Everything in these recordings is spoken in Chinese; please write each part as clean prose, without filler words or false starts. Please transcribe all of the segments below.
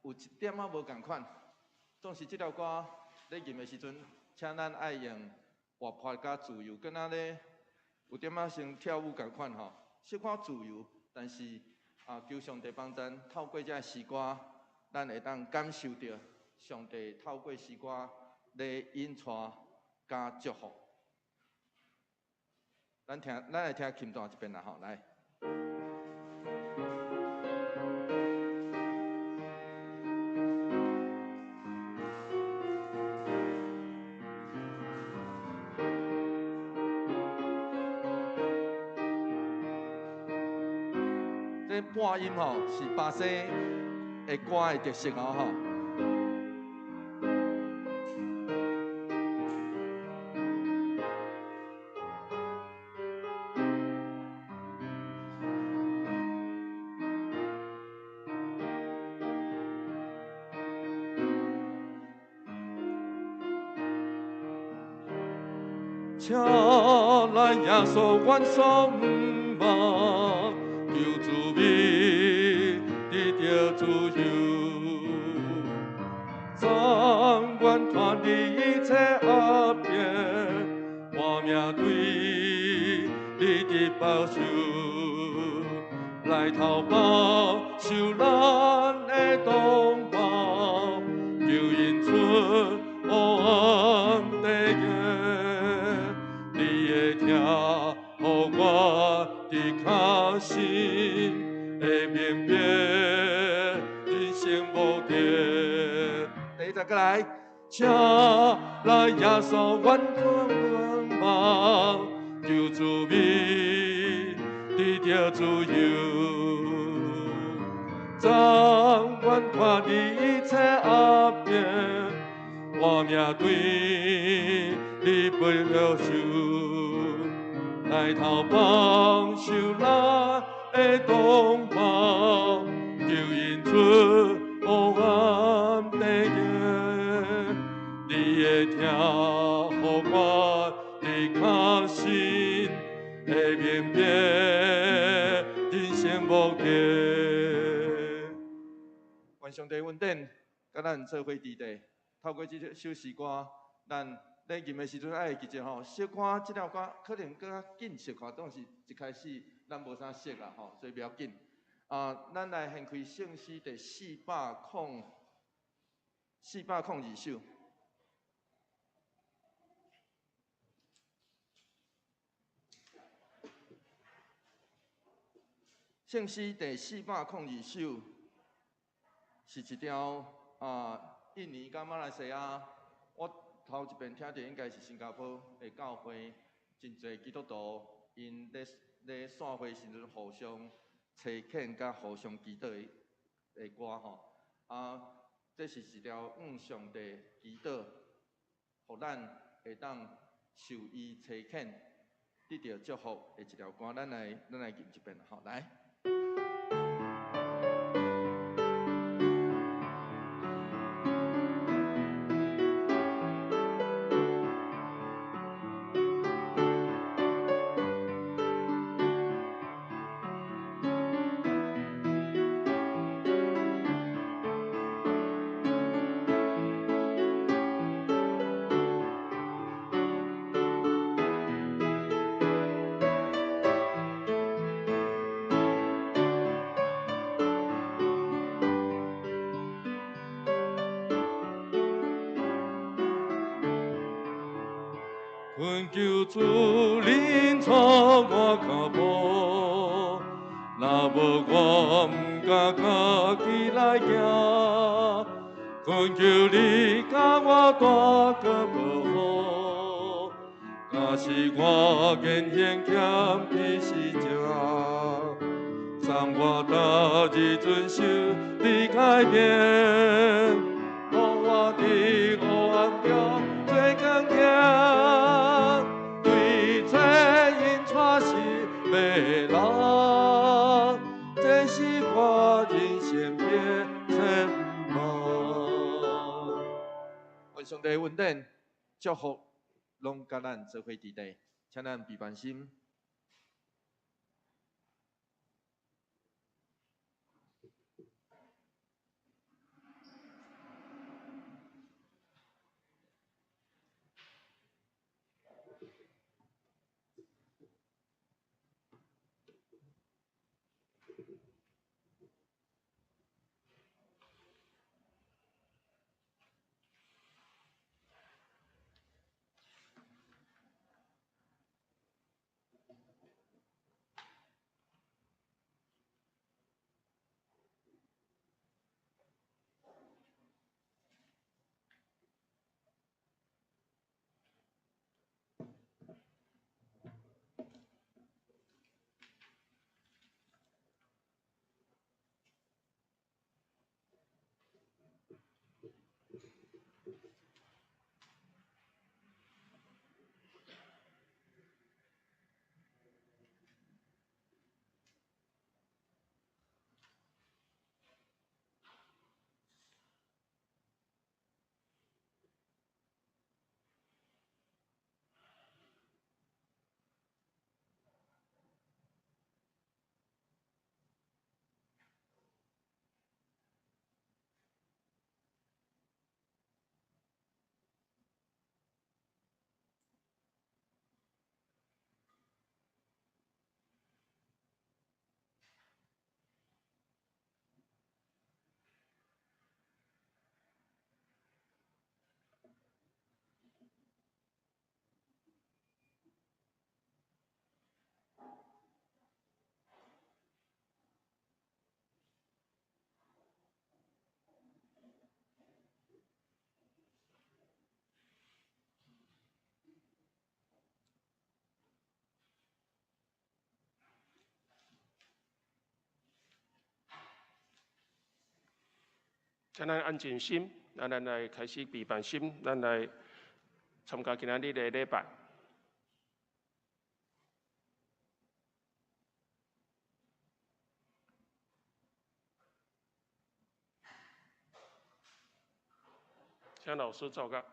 有一点仔无共款。总是这条歌咧吟的时阵，请咱爱用活泼甲自由，敢若咧有点仔像跳舞共款吼，小可自由，但是求上帝帮咱透过这诗歌，咱会当感受到上帝透过诗歌咧引带甲祝福。咱来听琴段一遍啦吼，来。这半音吼是巴西的歌的特色哦吼。请来耶稣愿所望，求主名得着自由，掌管团的一切压迫，我面对你的保守，来投保受咱的同胞，求因出黑暗的夜。你会听，予我的脚心会明白，人生无定。第一再过来，请来耶稣愿光望，求主名得着自由，掌管看的一切压迫，我面对你不了受。来投帮受咱的同胞，求因出黑暗的夜，你会听，予我的脚心会明白，人生目的。愿上帝恩典，甲咱做伙伫地，透过这首诗歌，咱。咧吟的时阵，爱会记者吼，小看这条歌可能搁较紧小看，当时一开始咱无啥识啦吼，所以不要紧。咱来献开圣诗第402首。圣诗第402首是一条印尼甲马来西亚我。头一遍听到应该是新加坡的教会，真侪基督徒因咧散会时阵互相差遣甲互相祈祷的歌吼。这是一条上帝祈祷，互咱会当受伊差遣，得到祝福的一条歌。咱来吟一遍吼，来。恳求主领带我脚步，若无我毋敢家己来行。恳求你甲我大脚保护，若是我仍然欠你是正，送我到日遵守你改变，予我的黑暗中最刚强。未来，这是我人生的愿望。愿上帝恩典、祝福，拢甲咱做伙伫地，请咱闭关心。请咱安静心，咱来开始备办心，咱来参加今仔日的礼拜。请老师照讲。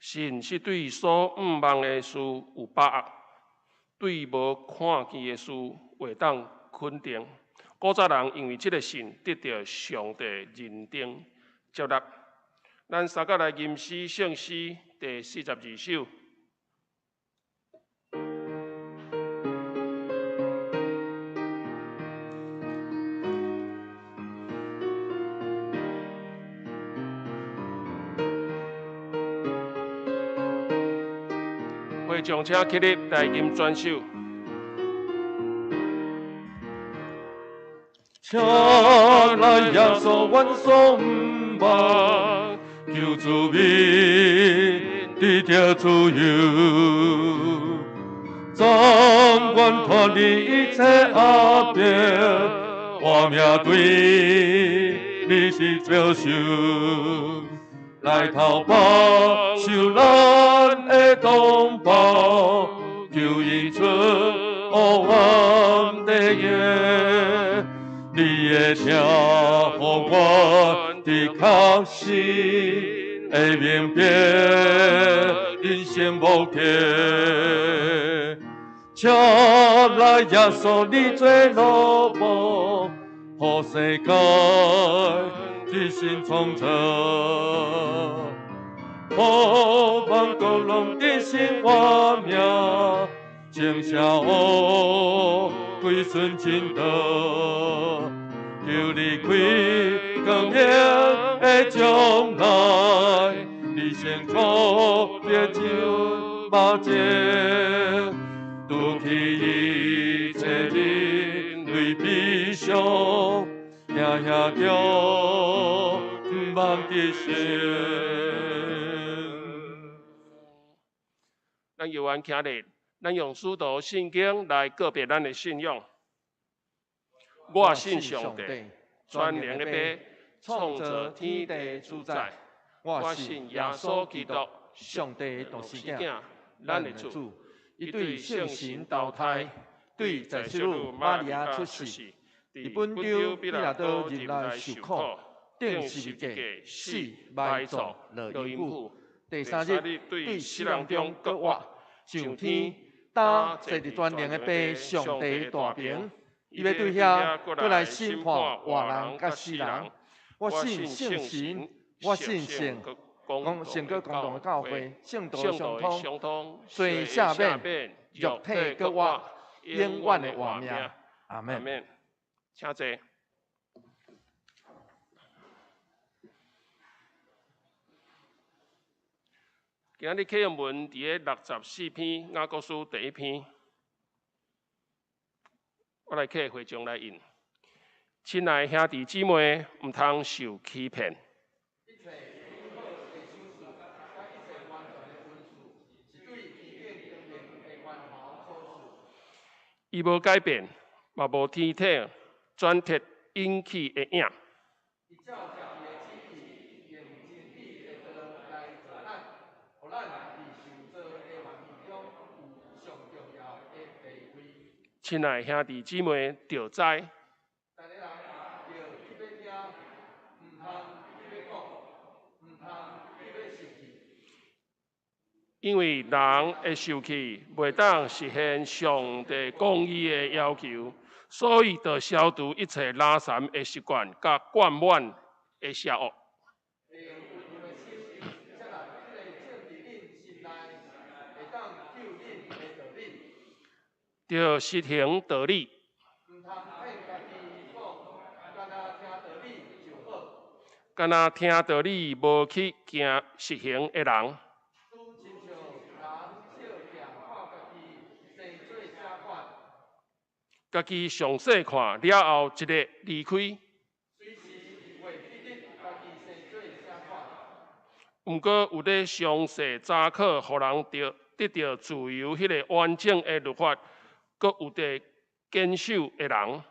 神是对所毋望的事有把握，对无看见的事会当肯定。古早人因为这个神得到上帝认定接纳。咱三个来吟诗圣诗第42首。会众请起立来吟全首。请来耶稣，阮所毋望，求主民得着自由，掌管脱离一切压迫，我命对你是接受，来投保受咱的同胞，求因出黑暗地狱。你的听，互我的确实会明白，人生无缺。请来耶稣，你做路幕，予世界一心创造，互万国拢珍惜我命，正邪恶归顺真道。求你开光明的将来，你先告别就马前，拄起一切人类悲伤，夜夜叫不忘的心。咱游玩今日，咱用使徒圣经来告别咱的信仰。我信上帝，全能的爸，创造天地主宰。我信耶稣基督，上帝独生子，咱的主。伊对圣神投胎，对在世女玛利亚出世，伫本丢比拉多入来受苦，定十字架死埋葬落阴府。第三日对死人中搁活，上天搭坐伫全能的爸，上帝大名。伊要对遐过来审判活人甲死人。我信圣神，我信圣个公同的教会，圣道相通，罪赦免，肉体搁活，永远的活命。阿门。请坐。今日启用文伫个64篇雅各书第1篇，我来启会众来引。亲爱兄弟姊妹，毋通受欺骗。伊无改变，嘛无天体转贴引起的影。亲爱兄弟姊妹，着知，因为人会受气，袂当实现上帝公义的要求，所以要消除一切懒散的习惯，甲惯满的邪恶。要实行道理，敢若听道理无去行实行的人，家己详细看了后，一个离开。毋过有咧详细查考，互人得到自由迄个完整的律法。阁有伫坚守的人，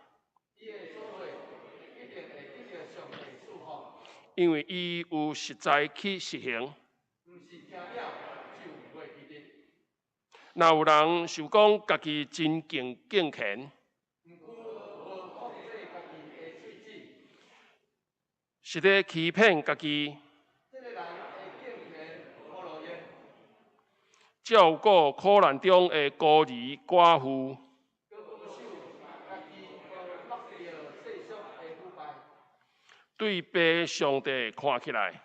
因为伊有实在去实行。若有人想讲家己真敬虔，是咧欺骗家己，照顾苦难中的孤儿寡妇，对爸上帝看起来，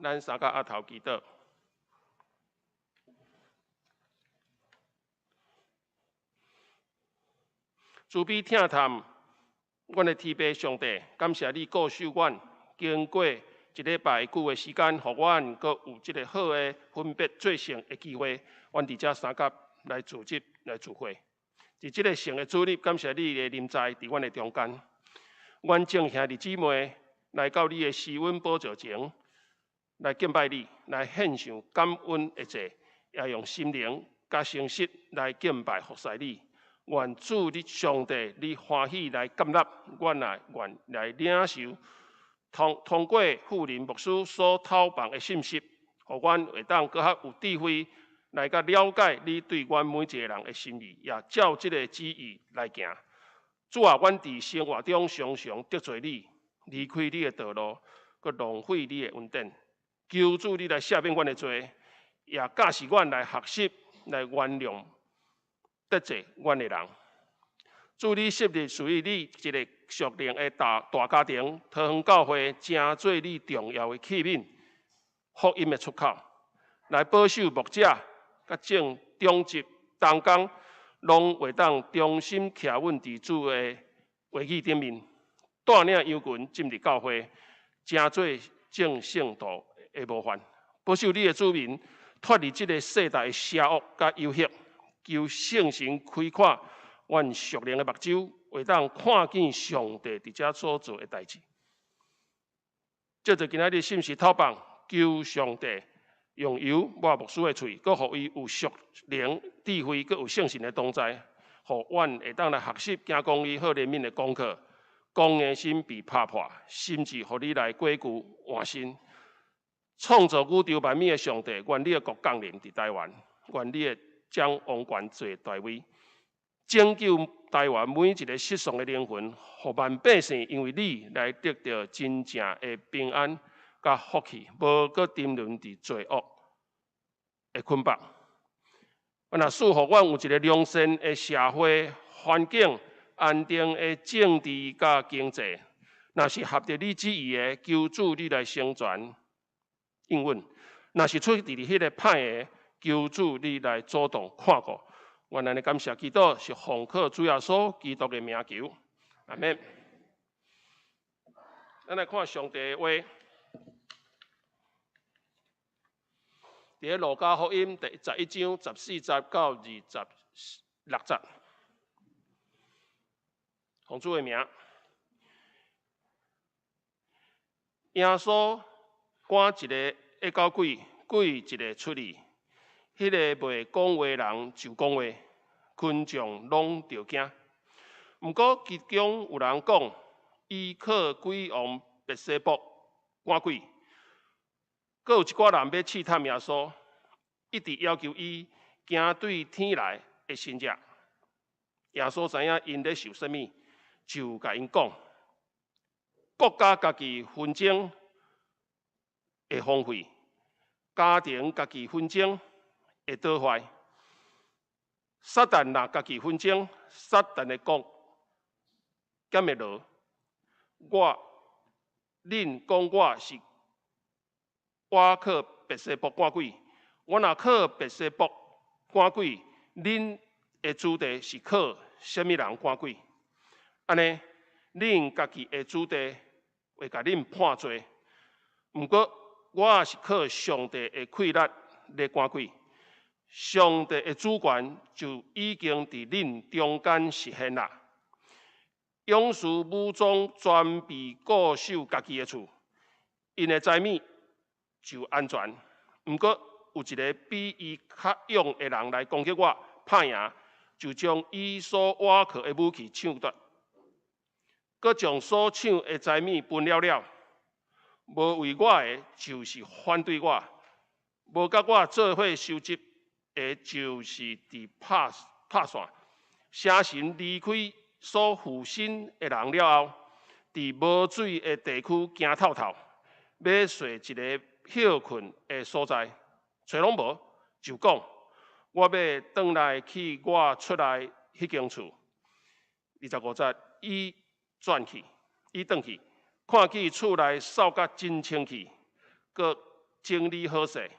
咱三甲额头祈祷。慈悲听探，阮的天父上帝，感谢你顾守阮，经过一礼拜久的时间，互阮阁有一个好的分别做圣的机会。阮伫遮三甲来组织来聚会，伫即个圣的主日，感谢你的临在伫阮的中间。阮众兄弟姊妹来到你的施恩宝座前，来敬拜你，来献上感恩的祭，也用心灵甲诚实来敬拜服侍你。愿主你上帝，你欢喜来接纳，愿来领受，通过富林牧师所透放的信息，互阮会当搁较有智慧来甲了解你对阮每一个人的心意，也照这个旨意来行。主啊，阮伫生活中常常得罪你，离开你的道路，搁浪费你的恩典。求主你来赦免阮的罪，也教示阮来学习来原谅得罪阮的人。主你设立属于你一个属灵的大家庭，桃园教会成做你重要的器皿，福音的出口，来保守牧者甲正中职同工，拢会当忠心徛稳伫主的话语顶面，带领羊群进入教会，成做正圣道的模范，保守你的子民脱离这个世代的邪恶甲诱惑，求圣神开阔阮属灵的目睭，会当看见上帝伫遮所做的代志。借着今仔日信息透放，求上帝用油抹牧师的喙，佮互伊有属灵智慧，佮有圣神的同在，互阮会当来学习行公义、好怜悯的功课。公的心被拍破，心智互你来过旧换新。创造宇宙万物的上帝，愿你的国降临伫台湾，愿你的将王权坐大位，拯救台湾每一个失丧的灵魂，互万百姓因为你来得到真正的平安甲福气，无搁沉沦伫罪恶的捆绑。若赐互阮有一个良善的社会环境、安定的政治甲经济，若是合着你旨意的，求主你来成全。应允，若是出伫迄个歹个，求主你来主动看顾。愿咱的感谢祈祷是奉靠主耶稣基督的名求，阿免。咱来看上帝的话，伫路加福音第11章14节到26节，奉主的名，耶稣赶一个恶狗鬼，鬼一个出去。迄个袂讲话人就讲话，群众拢着惊。毋过其中有人讲，伊靠鬼王别西卜赶鬼，阁有一寡人要试探耶稣，一直要求伊行对天来的神迹。耶稣知影因咧受什么，就甲因讲：国家家己纷争会荒废，家庭家己纷争会倒坏。撒旦若家己纷争，撒旦的国减会落。恁讲我靠别西卜赶鬼，我若靠别西卜赶鬼，恁的主题是靠什么人赶鬼？安尼，恁家己的主题会甲恁判罪。毋过，我也是靠上帝的气力来赶鬼。上帝的主权就已经伫恁中间实现啦。勇士武装专备固守家己的厝，因的财物就安全。毋过有一个比伊较勇的人来攻击我，拍赢就将伊所挖去的武器抢夺，佮将所抢的财物分了。无为我的，就是反对我；无甲我做伙收集的，就是伫拍线。写神离开所附身的人了后，伫无水的地区行透透，要找一个休困的所在，找拢无，就讲我要转来去我出来迄间厝。25节，伊转去，伊转去，看见厝内扫甲真清气，佮整理好势。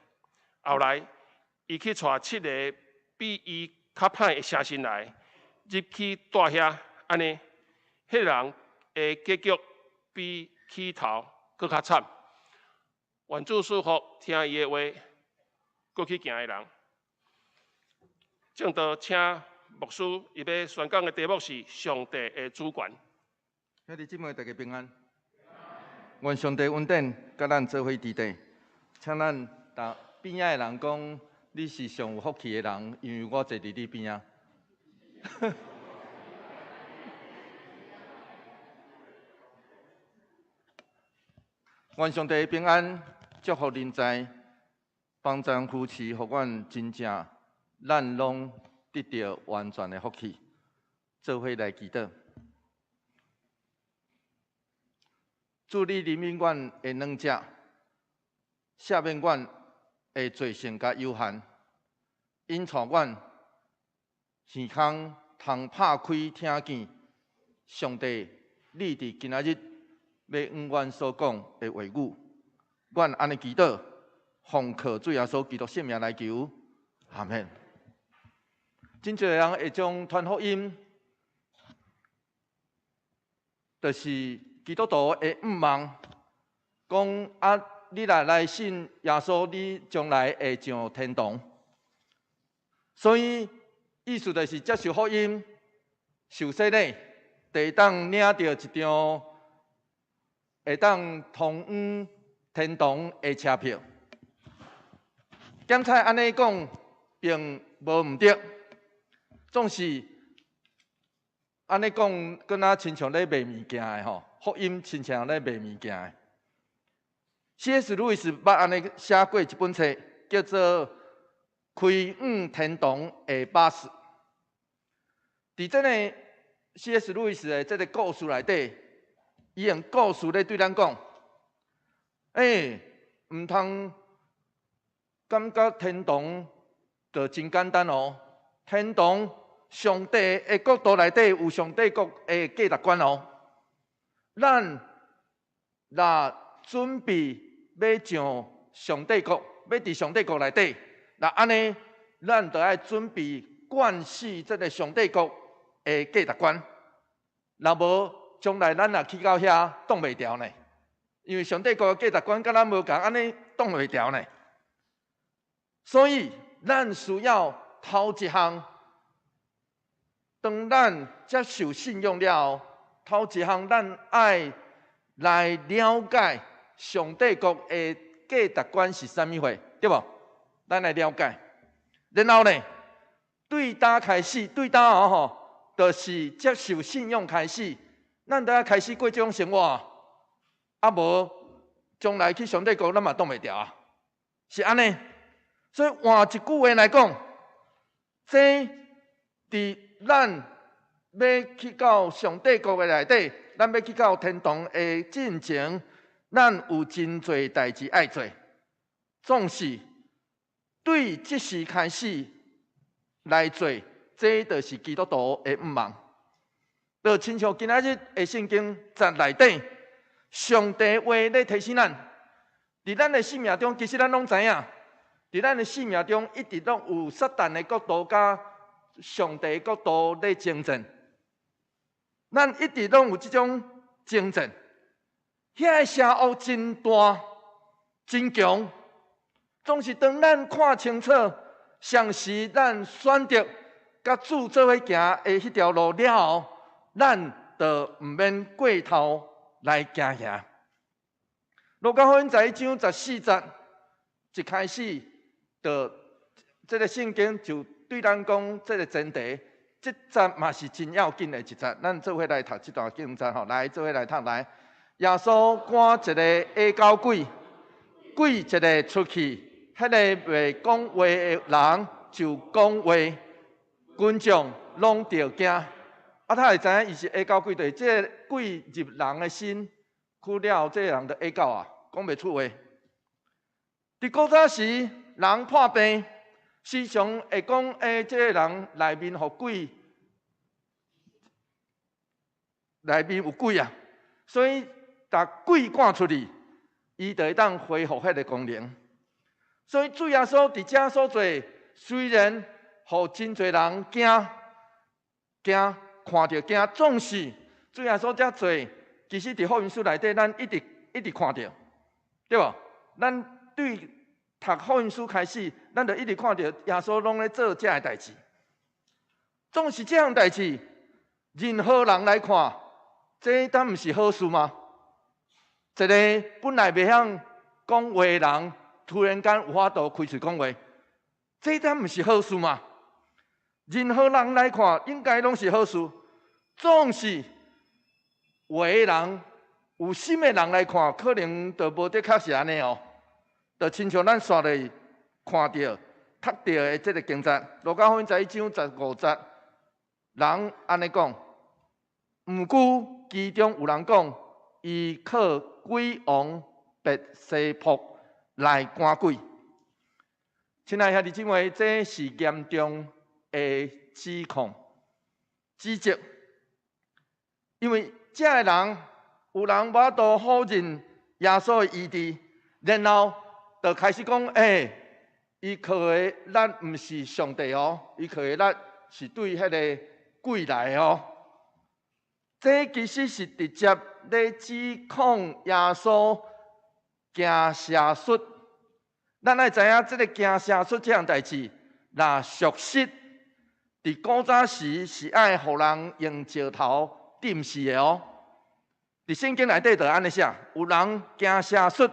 后来，伊去带7个比伊较歹的写信来，入去住遐。安尼，迄人的结局比起头搁较惨。愿主祝福听伊的话，搁去行的人。正道，请牧师伊要宣讲的题目是上帝的主权。兄弟姊妹，大家平安。愿上帝恩典甲咱做伙伫地，请咱边仔的人讲，你是上有福气的人，因为我坐伫你边仔。愿上帝平安，祝福人在，帮助夫妻，互阮真正，咱拢得到完全的福气。做伙来祈祷。祝你怜悯阮的软弱，赦免阮的罪性甲有限，因带阮耳孔通拍开听见，上帝，你伫今仔日要按阮所讲的话语，阮安尼祈祷，奉靠主耶稣基督圣名来求，阿免。真侪人会将传福音，就是基督徒会毋忘，讲啊，你若来信耶稣，你将来会上天堂。所以意思就是接受福音、受洗礼，就当领到一张会当通往天堂的车票。检采安尼讲，并无毋对，总是安尼讲，敢若亲像咧卖物件的吼，福音亲像咧卖物件的。C.S. 路易斯捌安尼写过一本册，叫做《开往天堂的巴士》。伫这个 C.S. 路易斯的这个故事内底，伊用故事咧对咱讲，毋通感觉天堂就真简单哦。天堂上帝的国度内底有上帝国的价值观哦。咱若准备要上上帝国，要伫上帝国内底，那安尼，咱就要准备灌死这个上帝国的价值观。若无，将来咱若去到遐挡袂牢呢？因为上帝国的价值观甲咱无共，安尼挡袂牢呢。所以，咱需要头一项，当咱接受信仰了后，头一项咱爱来了解上帝国的价值观是啥物货，对无？咱来了解。然后呢，对呾开始，对呾吼，就是接受信仰开始，咱就要开始过这种生活，啊无将来去上帝国，咱嘛挡袂牢啊，是安尼。所以换一句话来讲，这伫咱要去到上帝国的内底，咱要去到天堂的进程，咱有真侪代志爱做，总是对即时开始来做，这就是基督徒的毋忙。就亲像今仔日的圣经在内底，上帝话咧提醒咱，伫咱的生命中，其实咱拢知影。伫咱的生命中，一直拢有撒旦的角度甲上帝的角度咧争战。咱一直拢有即种争战，遐个邪恶真大、真强。总是当咱看清楚，上时咱选择甲主做伙行的迄条路了后，咱就毋免过头来行遐。路加福音11章14节一开始。就这个圣经就对咱讲这个前提，这节嘛是真要紧的一节，咱做伙来读这段经文吼，来做伙来读来。耶稣赶一个下高鬼，鬼一个出去，迄个袂讲话的人就讲话，群众拢着惊。啊，他会知影伊是下高鬼，对，这个鬼入人的心，去了后，这个人就下高啊，讲袂出话。伫古早时。人破病，时常会讲，这个人内面互鬼，内面有鬼啊，所以把鬼赶出去，伊就会当恢复迄个功能。所以主耶稣伫遮所做，虽然互真侪人惊，看着惊，总是主耶稣遮做，其实伫福音书内底，咱一直看着，对无？咱对。读福音书开始，咱就一直看到耶稣拢咧做这样代志。总是这样代志，任何人来看，这敢毋是好事吗？一个本来袂晓讲话的人，突然间有法度开嘴讲话，这敢毋是好事吗？任何人来看，应该拢是好事。总是有的人、有心的人来看，可能就无得确实安尼哦。就亲像咱刷来看到、读到的这个经节，路加福音11章15节，人安尼讲，毋久其中有人讲，伊靠鬼王别西卜来赶鬼。亲爱兄弟姊妹，这是严重的指控、指责，因为这个人有人无法否认耶稣的医治，然后。就开始讲，伊靠的力毋是上帝哦，伊靠的力是对迄个鬼来哦。这其实是直接咧指控耶稣行邪术。咱爱知影，这个行邪术这样代志，若属实，伫古早时是爱互人用石头钉死的哦。伫圣经内底就安尼写，有人行邪术，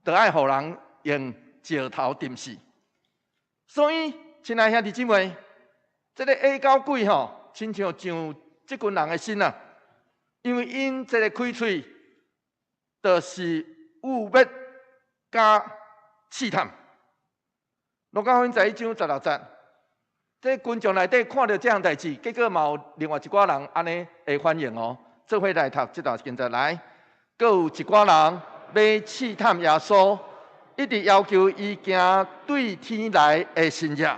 就爱互人。用石头钉死，所以，亲爱兄弟姊妹，这个下高鬼吼，亲像这群人的心啊，因为因这个开喙，就是污蔑加试探。路加福音11章16节，这群众内底看到这样代志，结果嘛有另外一寡人安尼会反应哦。做伙来读这段经节来，阁有一寡人要试探耶稣。一直要求伊行对天来的新约，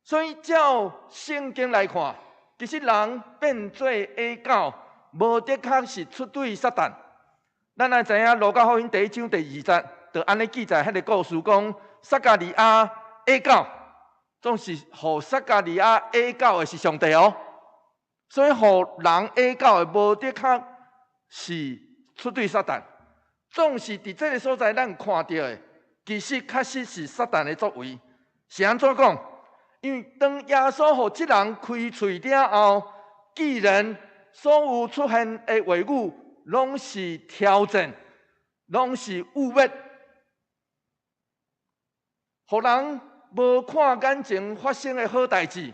所以照圣经来看，其实人变做下狗，無的確是出對撒旦。咱愛知影路加福音第1章第2節，就安尼记载迄个故事，讲撒迦利亚下教，总是互撒迦利亚下教的是上帝哦。所以互人下教的无的确是出对撒旦，总是伫这个所在咱看到的，其实确实是撒旦的作为。是安怎讲？因为当耶稣互这人开喙了后，既然所有出现的话语拢是挑战，拢是污蔑，互人无看眼前发生的好代志，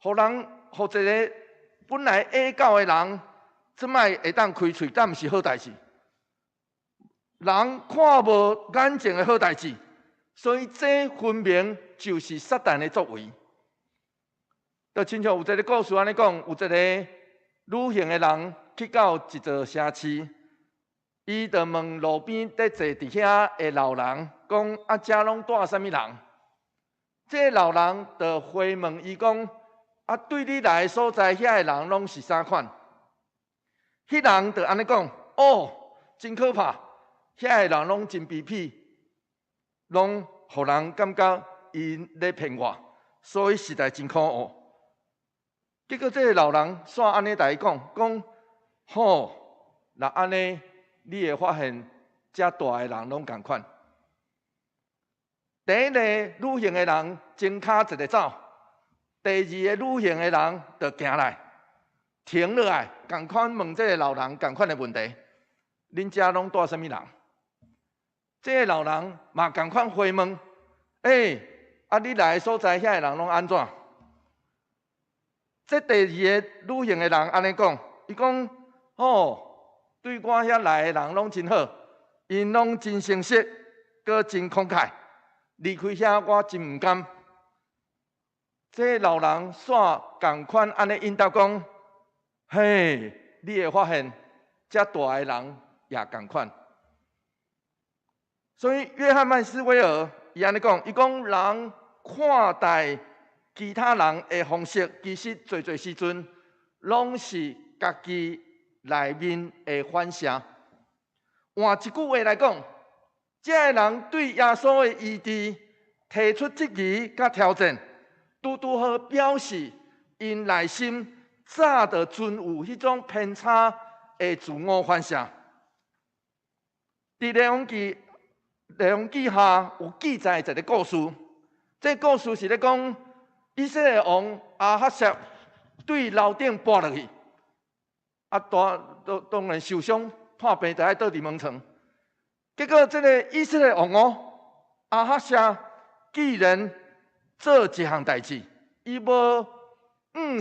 互一个本来下教的人，即摆会当开喙，但毋是好代志。人看无眼前的好代志，所以这分明就是撒旦的作为。就亲像有一个故事安尼讲，有一个女性的人去到一座城市，伊就问路边伫坐伫遐的老人，讲啊，遮拢住啥物人？这老人就回问伊讲：啊，对你来的所在，遐的人拢是啥款？迄人就安尼讲：哦，真可怕！遐的人拢真卑鄙，拢互人感觉因咧骗我，所以实在真可恶。结果这个老人煞安尼甲伊讲，吼，若安尼，你会发现遮大的人拢共款。第一个女性的人前脚一个走，第二个女性的人就行来，停落来，共款问这个老人共款的问题：恁遮拢住啥物人？这个老人嘛共款回问：啊，你来的所在遐的人拢安怎？这第二个女性的人安尼讲，伊讲：哦，对我遐来的人拢真好，因拢真诚实，阁真慷慨。离开遐我真毋甘。这老人煞共款安尼应答讲：嘿，你会发现遮大的人也共款。所以约翰麦斯威尔伊安尼讲，伊讲人看待其他人的方式，其实侪时阵拢是家己内面的反射。换一句话来讲，这个人对耶稣的意志提出质疑甲挑战，拄好表示因内心早就存有迄种偏差的自我反射。伫列王记下有记载一个故事，这故事是咧讲以色列王亚哈谢对楼顶跋落去，当然受伤破病，就爱倒伫门床。结果这个以色列王亚哈谢既然做一项代志，伊无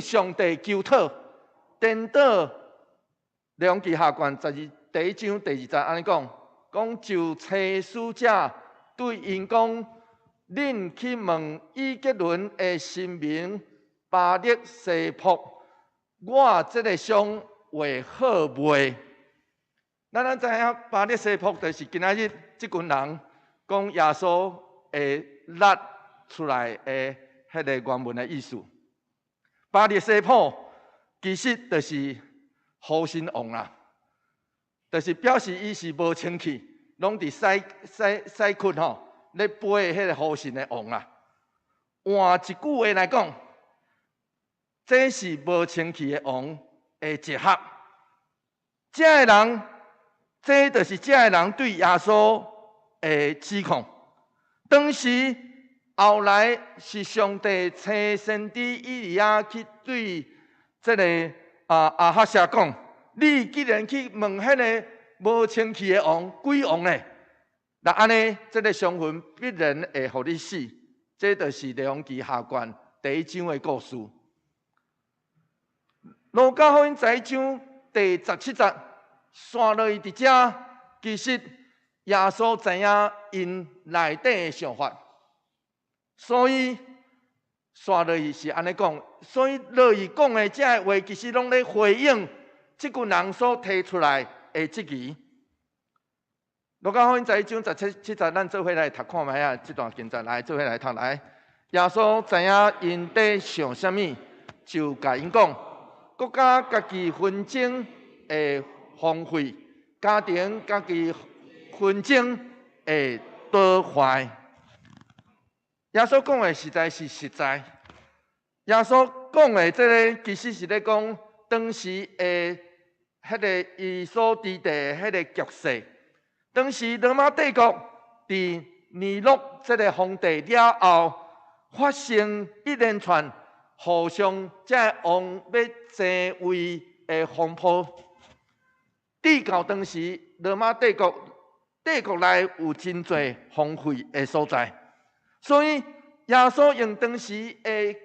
上帝求讨，颠倒列王记下卷第一章第2节安尼讲。就差使者对因讲：恁去问以吉伦的神明巴力西卜，我这个伤会好袂？咱知影巴力西卜就是今仔日这群人讲耶稣会拉出来的迄个原文的意思。巴力西卜其实就是火神王啦。就是表示伊是无清气，拢伫西窟吼咧背迄个火神的王啦。换一句话来讲，这是无清气的王的结合。这个人，这就是这个人对耶稣的指控。当时后来是上帝差先知以利亚去对这个亚哈谢讲。你既然去问迄个无清气的王，鬼王呢？那安尼，这个伤痕必然会互你死。这就是列王记下卷第1章的故事。路加福音第1章第17节，线落去伫遮，其实耶稣知影因内底的想法，所以线落去是安尼讲。所以落去讲的这个话，其实拢咧回应。这群人所提出来的质疑，路加福音1章17节，咱做伙来读看卖啊！这段经节来做伙来读来。耶稣知影因在想啥物，就甲因讲：国家家己纷争的荒废，家庭家己纷争会倒坏。耶稣讲的实在是实在。耶稣讲的这个其实是咧讲当时的迄个伊所伫地迄个局势。当时罗马帝国伫尼禄这个皇帝了后，发生一连串互相这王要争位的风波。至到当时罗马帝国内有真侪荒废的所在，所以耶稣用当时的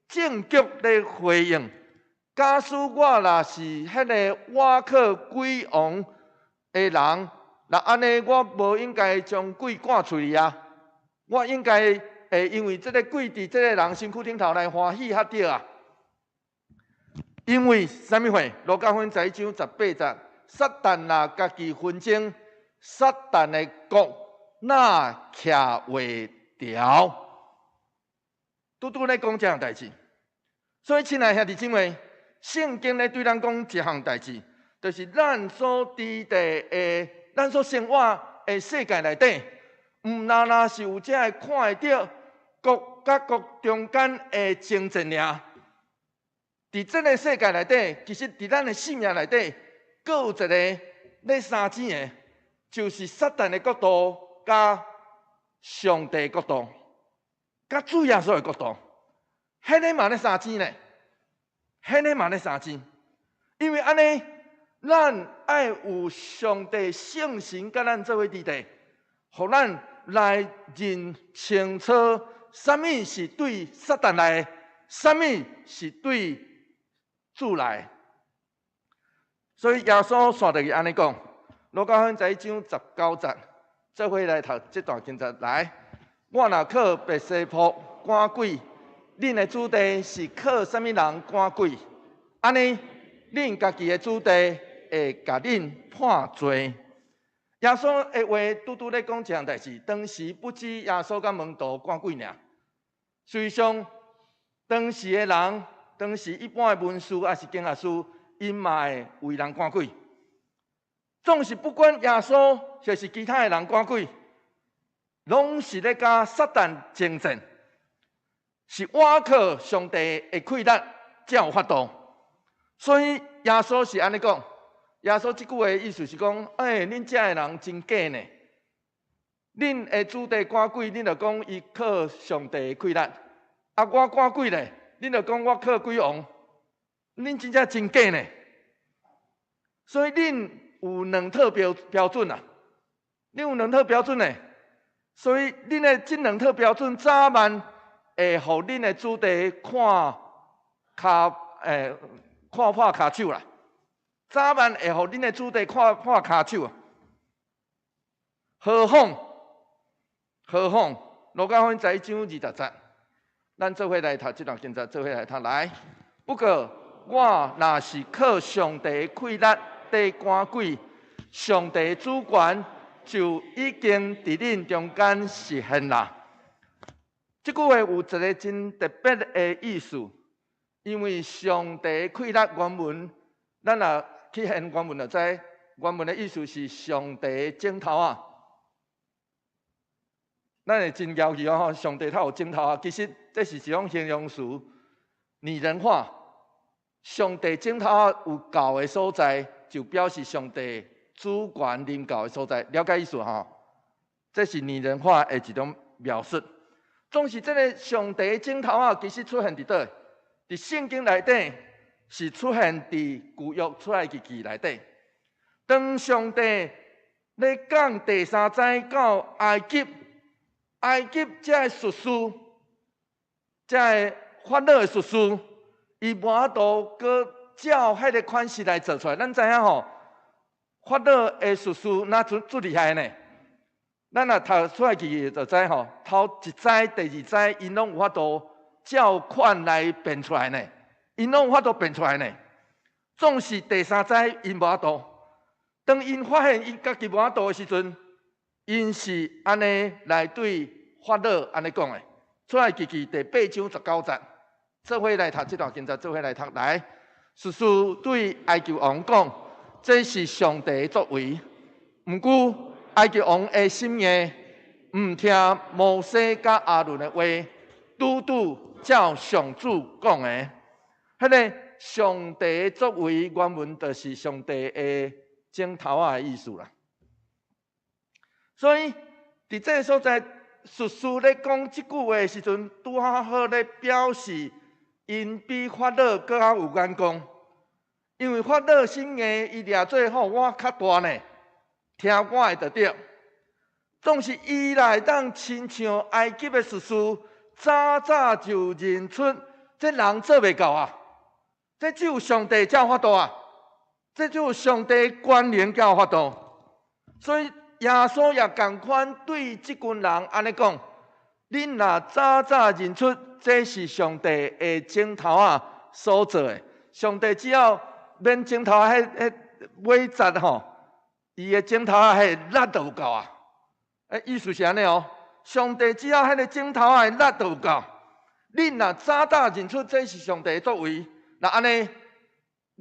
政局来回应。假使我若是迄个瓦克鬼王的人，那安尼我无应该将鬼赶出去啊！我应该因为这个鬼伫这个人身躯顶头来欢喜较对啊！因为啥物货？路加福音11章18节，撒旦若家己纷争，撒旦的国哪徛袂牢？拄拄咧讲这样代志。所以，亲爱兄弟姊妹，圣经咧对咱讲一项代志，就是咱所伫地咱所生活的世界内底，毋单是有这会看会到国甲国中间的争战尔。伫这个世界内底，其实伫咱的生命内底，阁有一个咧相争的，就是撒旦的国度甲上帝的国度，甲主耶稣的国度。迄个嘛咧相争呢，迄个嘛咧相争，因为安尼，咱爱有上帝圣神甲咱做伙伫地，互咱来认清楚，啥物是对撒旦来的，啥物是对主来的。所以耶稣线落去安尼讲，路加福音11章19节，做伙来读这段经节来。我若靠别西卜赶鬼。恁的主地是靠啥物人赶鬼？安尼，恁家己的主地会甲恁判罪。耶稣的话拄拄咧讲一项代志，当时不止耶稣甲门徒赶鬼尔，实际上当时的人，当时一般的文士也是经学师，因嘛会为人赶鬼。总是不管耶稣或是其他的人赶鬼，拢是咧甲撒旦争战。是倚靠上帝的气力才有法度，所以耶稣是安尼讲。耶稣即句话的意思是讲，恁遮的人真假呢？恁的主地赶鬼，恁就讲伊靠上帝的气力；我赶鬼咧，恁就讲我靠鬼王。恁真正真假呢？所以恁有两套标准啊，恁有两套标准呢。所以恁的这两套标准早晚。会互恁的主地看破骹手啦，早晚会互恁的主地看破骹手啊。何况，路加福音11章20节，咱做伙来读这段经节，做伙来读来。不过我若是靠上帝的气力在赶鬼，上帝的主权就已经伫恁中间实现啦。这句话有一个真特别的意思，因为上帝的气力原文，咱若去现原文就知，原文的意思是上帝的镜头啊。咱会真要求哦，上帝他有镜头啊，其实这是一种形容词，拟人化。上帝镜头啊有够的所在，就表示上帝主权临到的所在，了解意思哈？这是拟人化的一种描述。总是这个上帝的镜头啊，其实出现伫倒？伫圣经内底是出现伫旧约出来记内底。当上帝咧讲第三灾到埃及这术士，这法老的术士，伊无法度搁照迄个款式来做出来。咱知影吼，法老的术士哪最厉害呢？咱若读出来记就知吼，头一灾、第二灾，因拢有法度照款来变出来呢。因拢有法度变出来呢。总是第三灾因无法度。当因发现因家己无法度的时阵，因是安尼来对法老安尼讲的。出来记第8章19节，做伙来读这段经节，做伙来读来。术士对埃及王讲：“这是上帝的作为。”毋过埃及王的心意唔听摩西甲亚伦的话，拄拄照上主讲的，迄个上帝的作为原文就是上帝的镜头啊的意思啦。所以伫这个所在，术士咧讲即句话的时阵，拄好咧表示因比法老更较有眼光，因为法老心硬，伊掠做好我较大呢，听我的就对。总是伊来当亲像埃及的术士，早早就认出这人做袂到啊，这只有上帝才有法度啊，这只有上帝关联才有法度。所以耶稣也同款对即群人安尼讲：恁若早早认出这是上帝的镜头啊所做的，上帝只要免镜头迄尾节吼，伊的镜头啊迄力就有够啊。意思是安尼哦，上帝只要迄个镜头的力就有够。恁若早早认出这是上帝的作为，那安尼，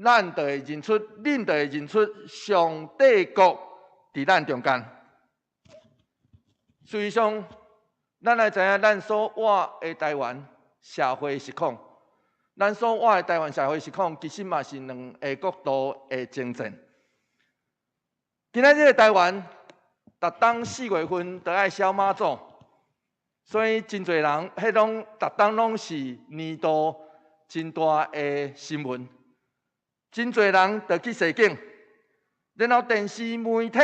咱就会认出，恁就会认出上帝国伫咱中间。实际上，咱来知影咱所活的台湾社会实况，咱所活的台湾社会实况，其实嘛是两个角度的争战。今仔日的台湾，逐当4月份都爱烧妈祖，所以真侪人，迄拢逐当拢是年度真大的新闻。真侪人就去示警，然后电视媒体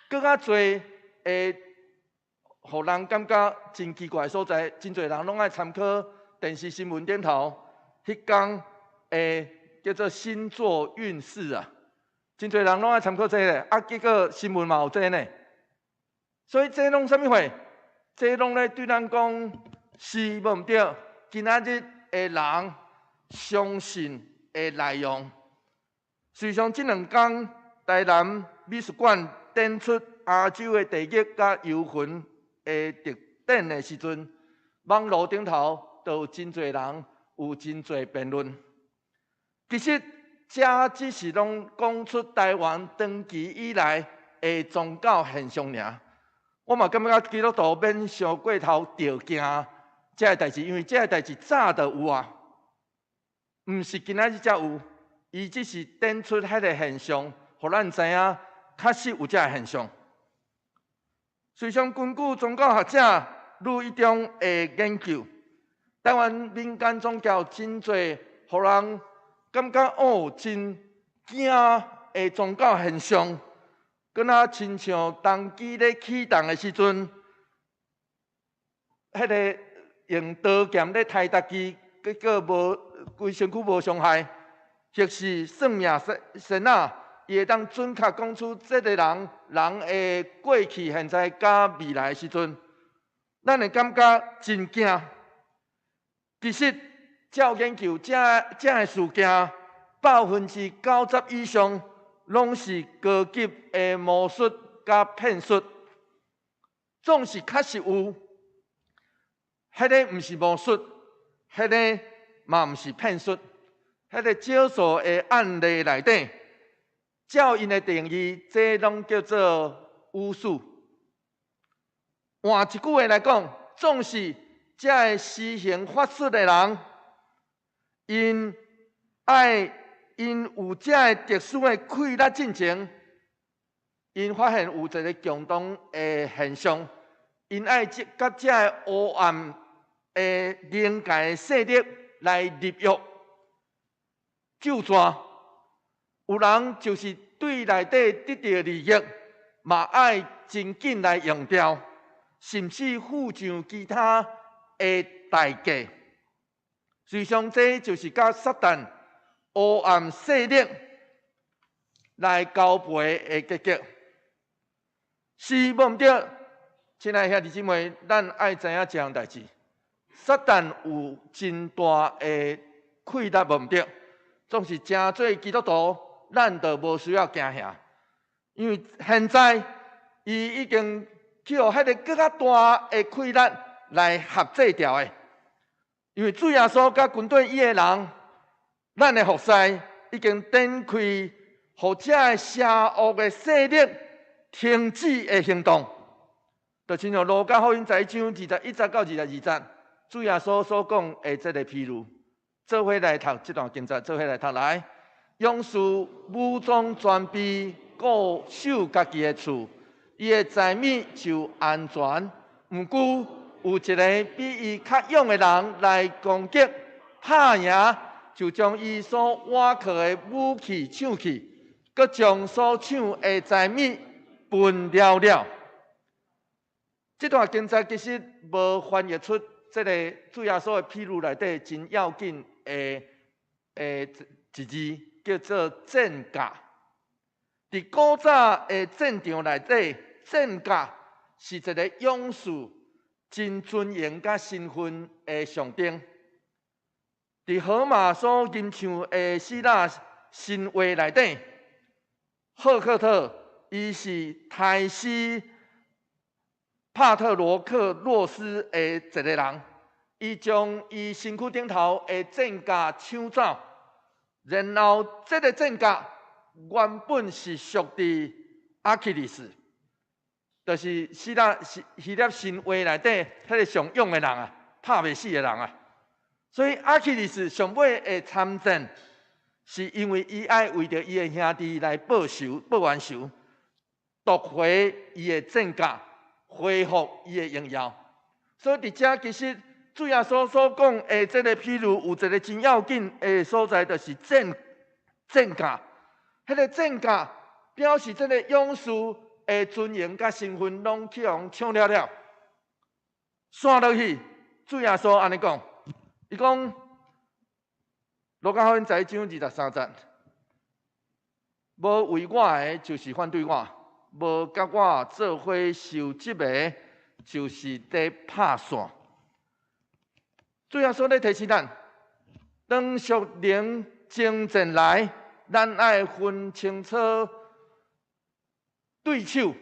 更较侪会，互人感觉真奇怪的所在。真侪人拢爱参考电视新闻顶头迄天叫做星座运势啊。真侪人拢爱参考这个，啊，结果新闻嘛有这呢。所以这拢啥物货？这拢咧对咱讲是无毋对。今仔日的人相信的内容，实际上这2天台南美术馆展出亚洲的地狱甲游魂的特展的时阵，网络顶头都有真侪人有真侪辩论。其实，这只是拢讲出台湾长期以来的宗教现象尔。我嘛感觉基督徒免伤过头着惊这个代志，因为这个代志早就有啊，毋是今仔日才有，伊只是展出迄个现象，互咱知影确实有这个现象。随上根据宗教学者陆一中的研究，台湾民间宗教真侪，互人感觉哦真惊的宗教现象，敢若亲像当机咧启动的时阵，迄个用刀剑咧刣搭机，结果无规身躯无伤害，或是算命神仔，伊会当准确讲出这个人的过去、现在甲未来的时阵，咱会感觉真惊。其实，照研究，这个事件90%以上拢是高级的魔术甲骗术，总是确实有。迄个毋是魔术，迄个嘛毋是骗术，迄个少数的案例内底，照因的定义，这拢叫做巫术。换一句话来讲，总是这个施行法术的人，因有这个特殊的溃力进程，因发现有一个共同的现象，因爱甲这个黑暗的灵界势力来入约救抓。有人就是对内底得到利益，嘛爱真紧来用掉，甚至付上其他的代价。实际上，这就是甲撒旦黑暗势力来交陪的结局。是无毋对，亲爱兄弟姊妹，咱爱知影这样代志。撒旦有真大的溃力无毋对，总是真做基督徒，咱就无需要惊吓，因为现在伊已经去互迄个更较大的溃力来合制掉的。因为主耶稣甲军队伊的人，咱的服侍已经展开，互这个邪恶的势力停止的行动。就亲像路加福音11章21节到22节，主耶稣所讲的这个譬如，做伙来读这段经节，做伙来读来。勇士武装全备，固守家己的厝，伊的财物就安全。毋过有一个比伊较勇的人来攻击，拍赢，就将伊所挖去的武器抢去，佮将所抢的财物分了了。这段经节其实无翻译出这个主耶稣的譬如内底真要紧的一字，叫做战甲。伫古早的战场内底，战甲是一个勇士真尊严甲身份的象征。伫荷马所吟唱的希腊神话内底，赫克特伊是泰斯帕特罗克洛斯的一个人，伊将伊身躯顶头的战甲抢走，然后这个战甲原本是属于阿基里斯，就是希腊神话内底迄个上勇的人啊，拍袂死的人啊。所以阿基里斯上尾的参战，是因为伊爱为着伊的兄弟来报完仇，夺回伊的战甲。恢复伊的荣耀，所以伫遮其实主耶稣所讲的这个譬如，有一个真要紧的所在，就是战甲。迄个战甲表示这个勇士的尊严甲身份，拢去互抢了了。线落去，主耶稣安尼讲，伊讲路加福音11章23节，无为我的，就是反对我。无甲我做伙受责的，就是在拍线。主耶稣咧提醒咱，当属灵征战来，咱爱分清楚对手，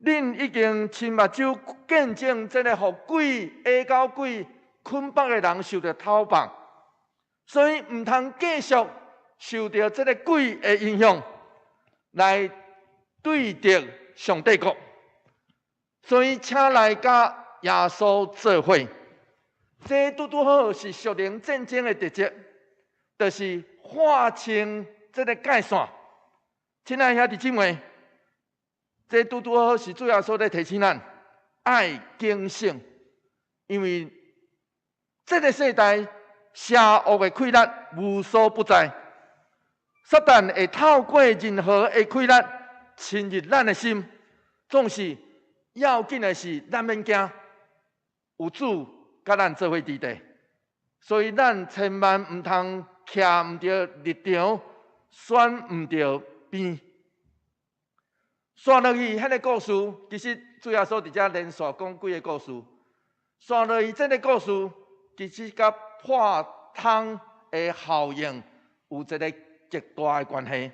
恁已经亲目睭见证这个互鬼下到鬼捆绑的人受到偷绑，所以毋通继续受到这个鬼的影响。来对敌上帝国，所以请来甲耶稣做伙。这拄好是属灵战争的特质，就是划清这个界线。亲爱兄弟姊妹，这拄好是主要所在提醒咱爱警醒，因为这个世代邪恶的溃烂无所不在。撒旦会透过任何的溃烂侵入咱的心，总是要紧的是咱免惊，有主甲咱做伙伫地，所以咱千万毋通徛毋着立场，选毋着边。刷落去迄个故事，其实主要所伫遮连续讲几个故事。刷落去这个故事，其实甲破汤的效应有一个极大的关系。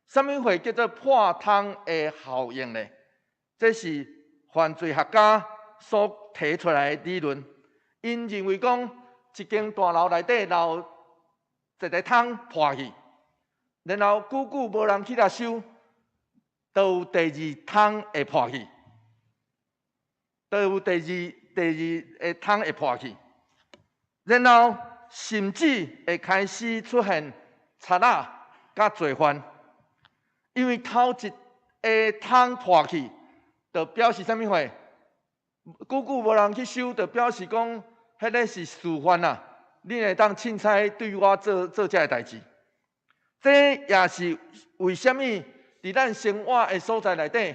什么会叫做破汤的效应呢？这是犯罪学家所提出来的理论。因认为讲，一间大楼内底有一个汤破去，然后久无人去来修，就有第二汤会破去，然后甚至会开始出现贼仔甲罪犯，因为头一个汤破去，就表示啥物货？久无人去修，就表示讲，迄个是事犯啊！你会当凊彩对我做这个代志。这也是为什么伫咱生活的所在内底，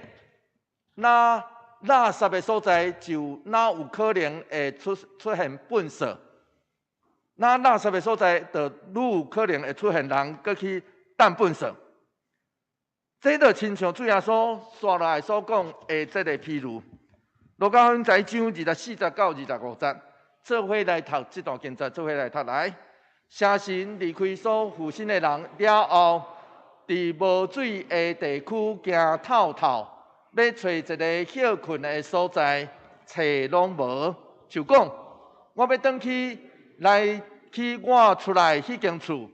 那垃圾的所在就哪有可能会出现粪扫？那垃圾的所在，就愈有可能会出现人搁去担粪扫。这就亲像主耶稣刷落来所讲的这个譬如，路加福音11章24节到25节，做伙来读这段经节，做伙来读来。圣神离开所附身的人了后，伫无水的地区行透透，要找一个休困的所在，找拢无，就讲我要转去来去我厝内迄间厝。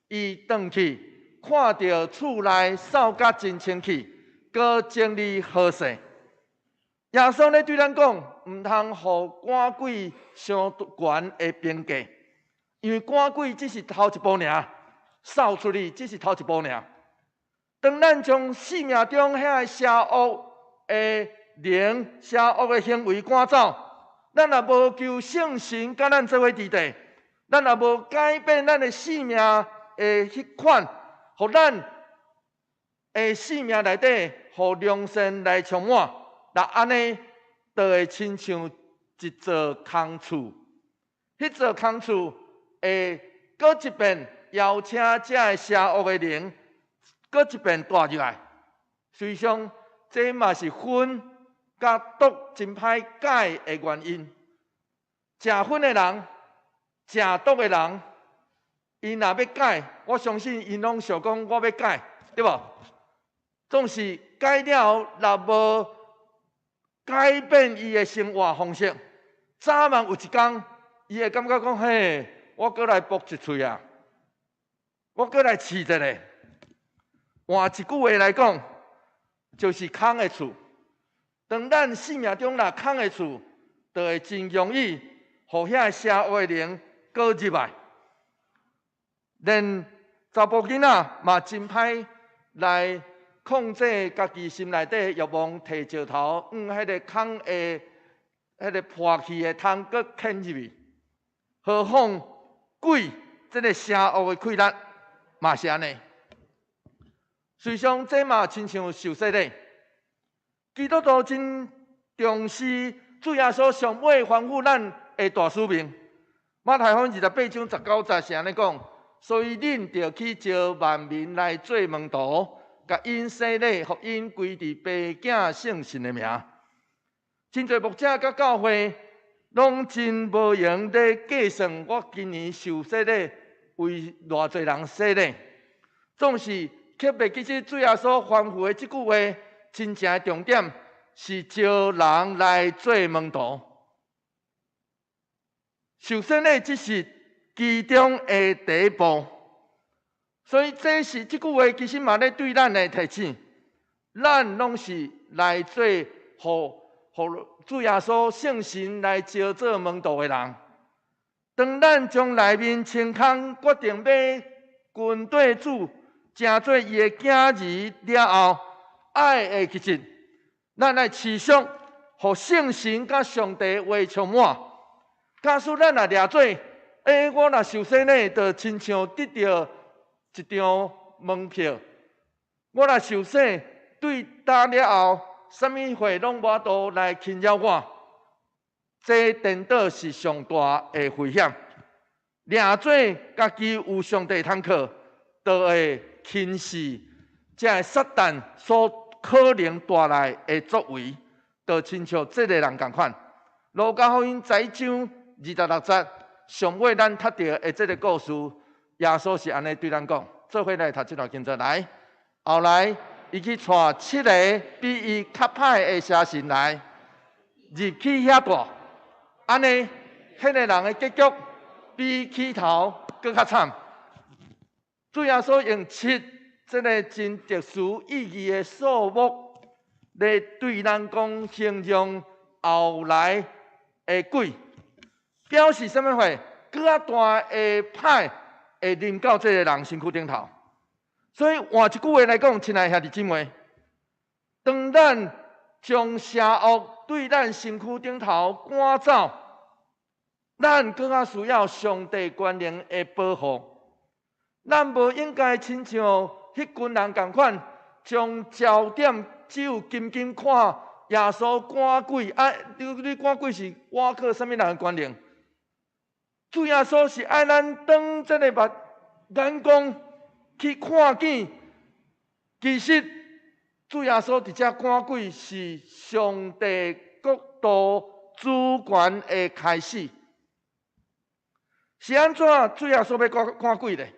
伊转去，看到厝内扫甲真清气，搁经历好势。耶稣咧对咱讲，毋通互赶鬼伤悬的边界，因为赶鬼只是头一步尔，扫出去只是头一步尔。当咱将生命中遐邪恶的灵、邪恶的行为赶走，咱也无求圣神甲咱做伙伫地，咱也无改变咱的生命的迄款，互咱的生命内底，互良善来充满。那安尼，就会亲像一座空厝，迄座空厝会搁一遍邀请这个邪恶的灵，搁一遍带入来。实际上，这嘛是薰甲毒真歹解的原因。食薰的人、食毒的人，伊若要解，我相信因拢想讲我要解，对无？总是解了，若无改变伊的生活方式，早晚有一天，伊会感觉讲：嘿，我搁来搏一喙啊，我搁来试一下。换一句话来讲，就是空的厝。当咱生命中若空的厝，就会真容易，互遐邪恶的灵搁入来。连查甫囡仔嘛真歹来控制家己心内底欲望，摕石头迄个空的、迄个破气的汤，搁牵入去。何况鬼这个邪恶的溃烂嘛是安尼。实际上，这嘛亲像受洗礼。基督徒真重视主耶稣上尾吩咐咱的大使命。马太福音28章19节是安尼讲，所以恁着去招万民来做门徒，甲因洗礼，互因归伫爸囝圣神的名。真侪牧者甲教会拢真无用咧计算我今年受洗礼为偌侪人洗礼，总是却袂记起主耶稣吩咐的即句话。真正的重点是招人来做门徒，受洗礼只是其中的第一步，所以这是即句话其实嘛咧对咱的提醒，咱拢是来做互主耶稣圣神来招做门徒的人。当咱将内面清空，决定要跟对主，成做伊的囝儿了后。爱的其实，咱来持续，互圣神甲上帝话充满。假使咱也掠做，我若受洗呢，就亲像得到一张门票。我若受洗，对答了后，啥物话拢无法度来侵扰我。这颠倒是上大的危险。掠做家己有上帝通靠，就会轻视这个撒旦所可能带来的作为，就亲像这个人共款。路加福音11章26节，上尾咱读到的这个故事，耶稣是安尼对咱讲：做伙来读这段经节来。后来，伊去带7个比伊较歹的邪神来，入去遐住。安尼，迄个人的结局比起头更较惨。主耶稣用7这个真特殊意义的数目，来对咱讲形容后来的鬼，表示什么话？更较大的歹会临到这个人身躯顶头。所以换一句话来讲，亲爱兄弟姊妹，当咱将邪恶对咱身躯顶头赶走，咱更较需要上帝权能的保护。咱无应该亲像迄群人共款，将焦点只有紧紧看耶稣赶鬼。你赶鬼是我靠什么人的关联？主耶稣是爱咱当这个眼光去看见，其实主耶稣伫遮赶鬼是上帝国度主权的开始。是安怎主耶稣要赶鬼咧？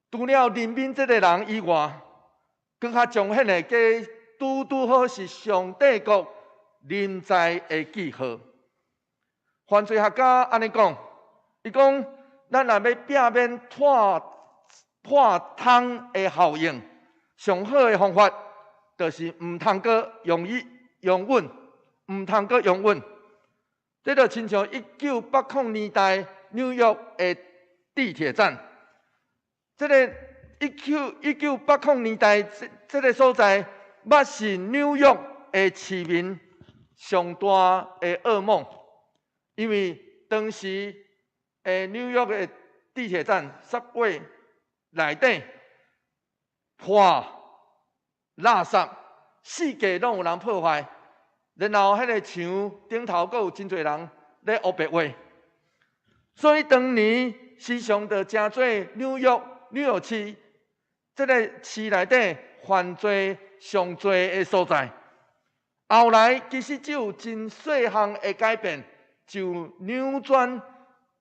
除了人面这个人以外，更较彰显的，皆拄拄好是上帝国临在的记号。犯罪学家安尼讲，伊讲咱若要避免破汤的效应，上好的方法就是唔通阁用稳，唔通阁用稳。这就亲像1980年代纽约的地铁站，这个1980年代这个所在，捌是纽约的市民上大的噩梦，因为当时纽约的地铁站subway内底破垃圾，四界拢有人破坏，然后迄个墙顶头阁有真侪人咧黑白画，所以当年时常就真侪纽约市这个市内底犯罪上多的所在。后来其实只有真细项的改变，就扭转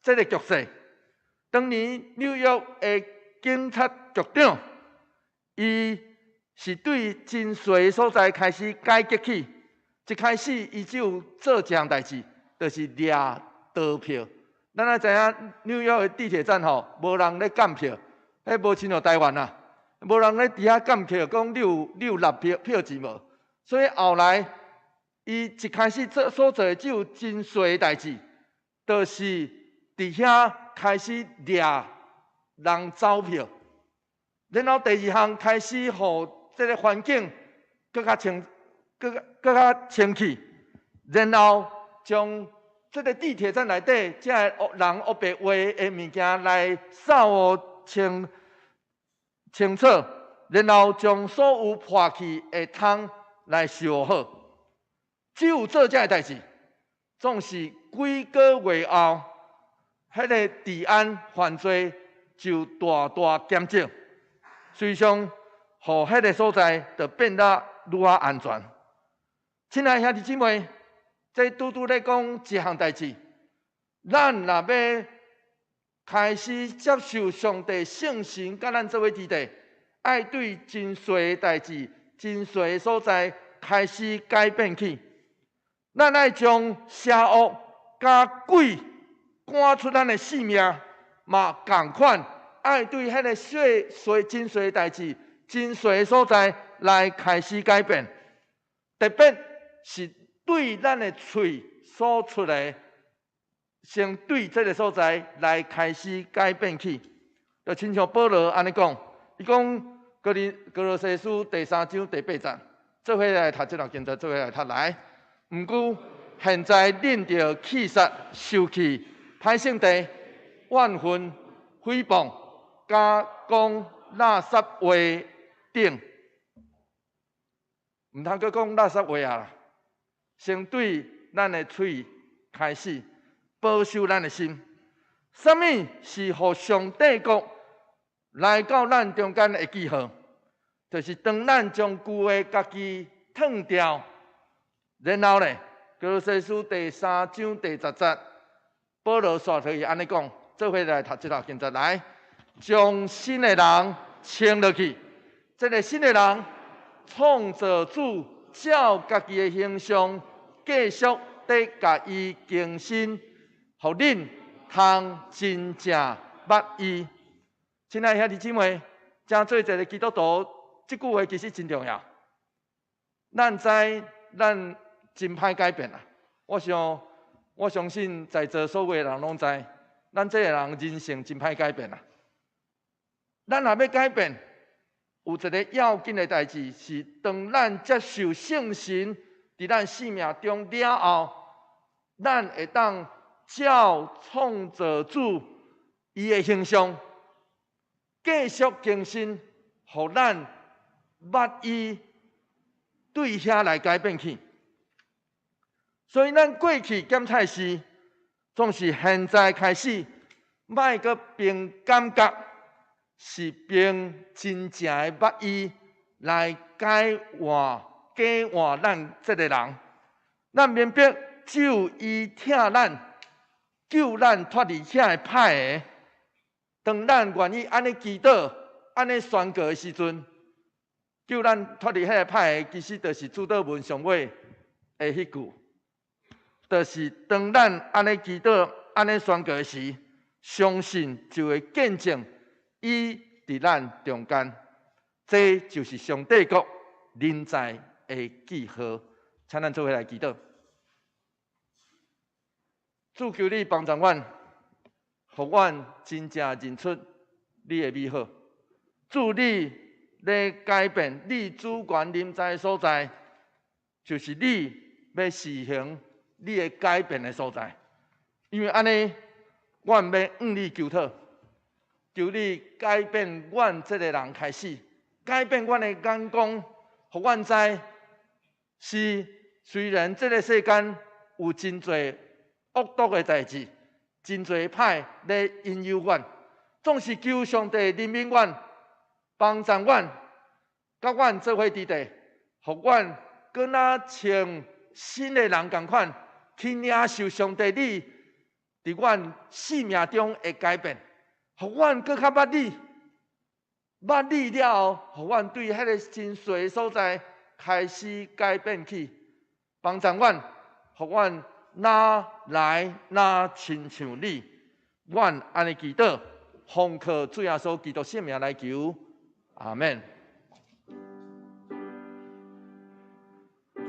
这个局势。当年纽约的警察局长，伊是对真侪所在开始改革起。一开始伊只有做一项代志，就是抓盗票。咱也知影纽约的地铁站吼，无人咧监票，迄无亲像台湾啊，无人咧伫遐监票，讲你有纳票钱无？所以后来伊一开始所做只有真细的代志，就是伫遐开始抓人走票，然后第二项开始互这个环境更较清气，然后将这个地铁站内底这人黑白画的物件来扫污清楚，然后将所有破去的窗来修好。只有做这个代志，总是几个月后，迄个治安犯罪就大大减少，随上，互迄个所在就变得愈啊安全。亲爱兄弟姊妹，这拄咧讲一项代志，咱若要开始接受上帝圣神甲咱做伙伫地，爱对真细的代志、真细的所在开始改变起。咱爱将邪恶甲鬼赶出咱的性命，嘛共款爱对迄个真细的代志、真细的所在来开始改变。特别是对咱的嘴所出来，先对这个所在来开始改变起。就亲像保罗安尼讲，伊讲哥罗西书第3章第8节，做伙来读这段经文，做伙来读来。毋过现在恁着气杀、受气、歹性地、怨恨、诽谤、加讲垃圾话等，毋通阁讲垃圾话啊啦！先对咱的嘴开始保守咱的心。什么是互上帝国来到咱中间的记号？就是当咱将旧的家己脱掉。然后呢，哥罗西书第3章第10节，保罗说可以安尼讲，做伙来读这条经文来，将新的人穿落去。这个新的人，创造主照家己的形象，继续在家己更新，互恁通真正捌伊。亲爱兄弟姊妹，正做一个基督徒，这句话其实真重要。咱知咱真歹改变啊！我相信在座所有的人拢知，咱这个人人生真歹改变啊！咱若要改变，有一个要紧的代志是，当咱接受圣神伫咱生命中了后，咱会当照创造主伊的形象，继续更新，互咱捌伊对遐来改变去。所以，咱过去检查时，总是现在开始，莫阁凭感觉，是凭真正的捌伊来改换咱这个人。咱明白，只有伊疼咱，救咱脱离遐的歹个。当咱愿意安尼祈祷、安尼宣告的时阵，救咱脱离遐个歹个，其实就是主祷文上尾的迄句。就是当咱安尼祈祷、安尼宣告时，相信就会见证伊伫咱中间。这就是上帝国临在的记号。请咱做伙来祈祷。主求你帮助阮，互阮真正认出你的美好。主你来改变你主权临在的所在，就是你要实行你的改变的所在。因为安尼，阮要向你求讨，求你改变阮这个人开始，改变阮的眼光，互阮知是虽然这个世间有真侪恶毒的代志，真侪歹来引诱阮，总是求上帝怜悯阮，帮助阮，甲阮做伙伫地，互阮搁那像新的人共款，去领受上帝你伫阮生命中的改变，互阮搁较捌你，捌你了后，互阮对迄个真衰的所在开始改变去，帮助阮，互阮哪来哪亲像你。阮安尼祈祷，奉靠主耶稣基督圣名来求，阿门。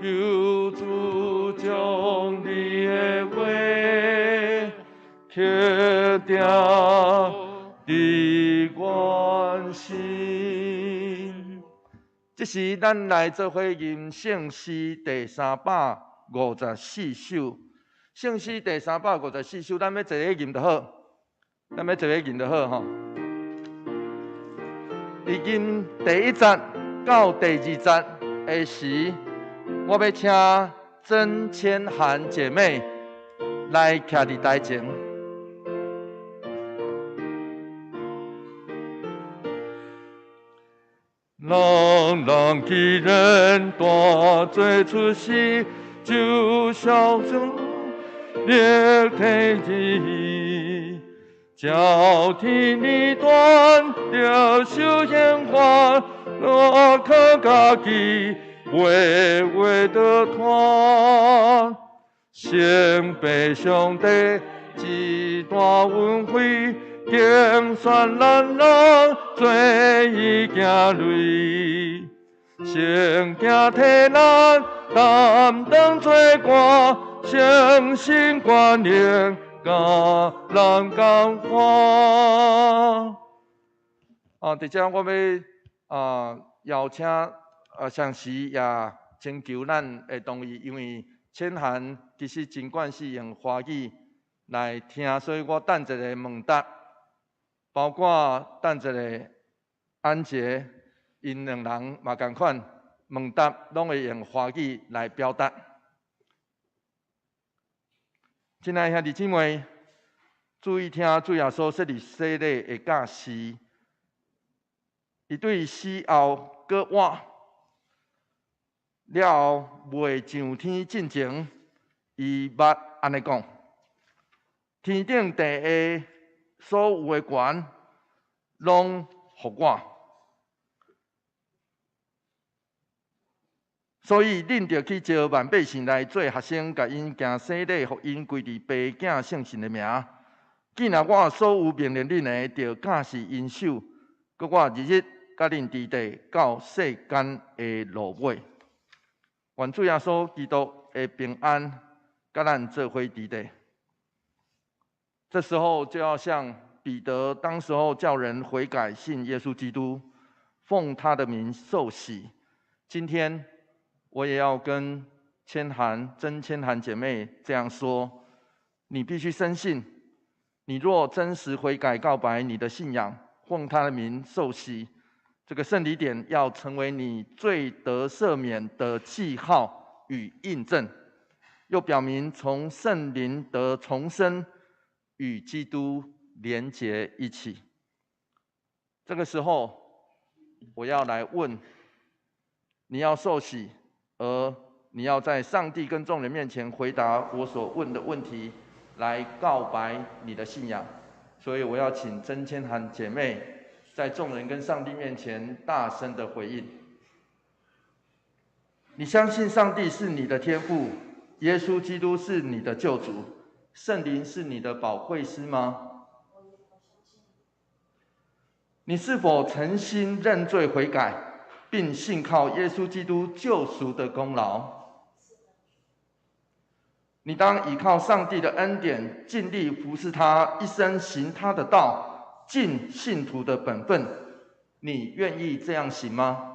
求主将你的话刻掉伫阮心。这是咱来做伙吟圣诗第354首。圣诗第354首，咱要一个吟就好，咱要一个吟就好吼。伫吟第1节到第2节的时，我要请曾千涵姐妹来徛伫台前。人人去人大做出事，就笑中裂天际，叫天你断掉修烟花，我可家己微微的团，先被上帝一段恩惠。竞选咱人做伊行累，先行替咱担当做官，诚心观念甲咱共欢。伫遮我要邀请上时也请求咱的同意，因为千涵其实尽管是用华语来听，所以我等一个问答。包括等一个安杰，因两人嘛同款，问答拢会用华语来表达。亲爱兄弟姊妹，注意听主耶稣设立洗礼的教示，伊对死后搁活了后未上天进前，伊捌安尼讲：天顶地下。所有的权，拢互我。所以，恁着去招万百姓来做学生，甲因行洗礼，互因归伫爸囝圣神的名。既然我所有命令恁的，着教示因守，搁我日日甲恁伫地到世间的落尾。愿主耶稣基督的平安，甲咱做伙伫地。这时候就要像彼得当时候叫人悔改信耶稣基督，奉他的名受洗。今天我也要跟曾千涵姐妹这样说：你必须深信，你若真实悔改告白你的信仰，奉他的名受洗，这个圣礼点要成为你罪得赦免的记号与印证，又表明从圣灵得重生。与基督连结一起。这个时候，我要来问：你要受洗，而你要在上帝跟众人面前回答我所问的问题，来告白你的信仰。所以，我要请曾千涵姐妹在众人跟上帝面前大声的回应：你相信上帝是你的天父，耶稣基督是你的救主，圣灵是你的保惠师吗？你是否诚心认罪悔改，并信靠耶稣基督救赎的功劳。你当依靠上帝的恩典，尽力服侍他，一生行他的道，尽信徒的本分。你愿意这样行吗？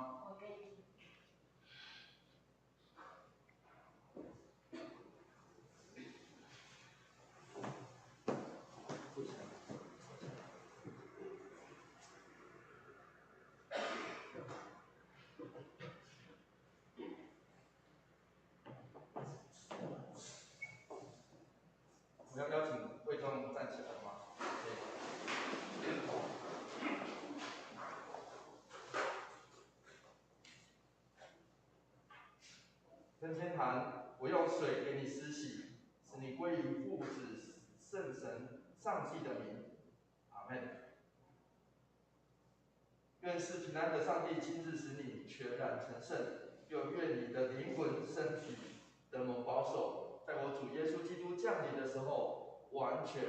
我要邀请会众站起来吗？真天堂，我用水给你施洗，使你归于父子圣神上帝的名。阿门。愿是平安的上帝亲自使你全然成圣，又愿你的灵魂、身体得蒙保守，在我主耶稣基督降临的时候，完全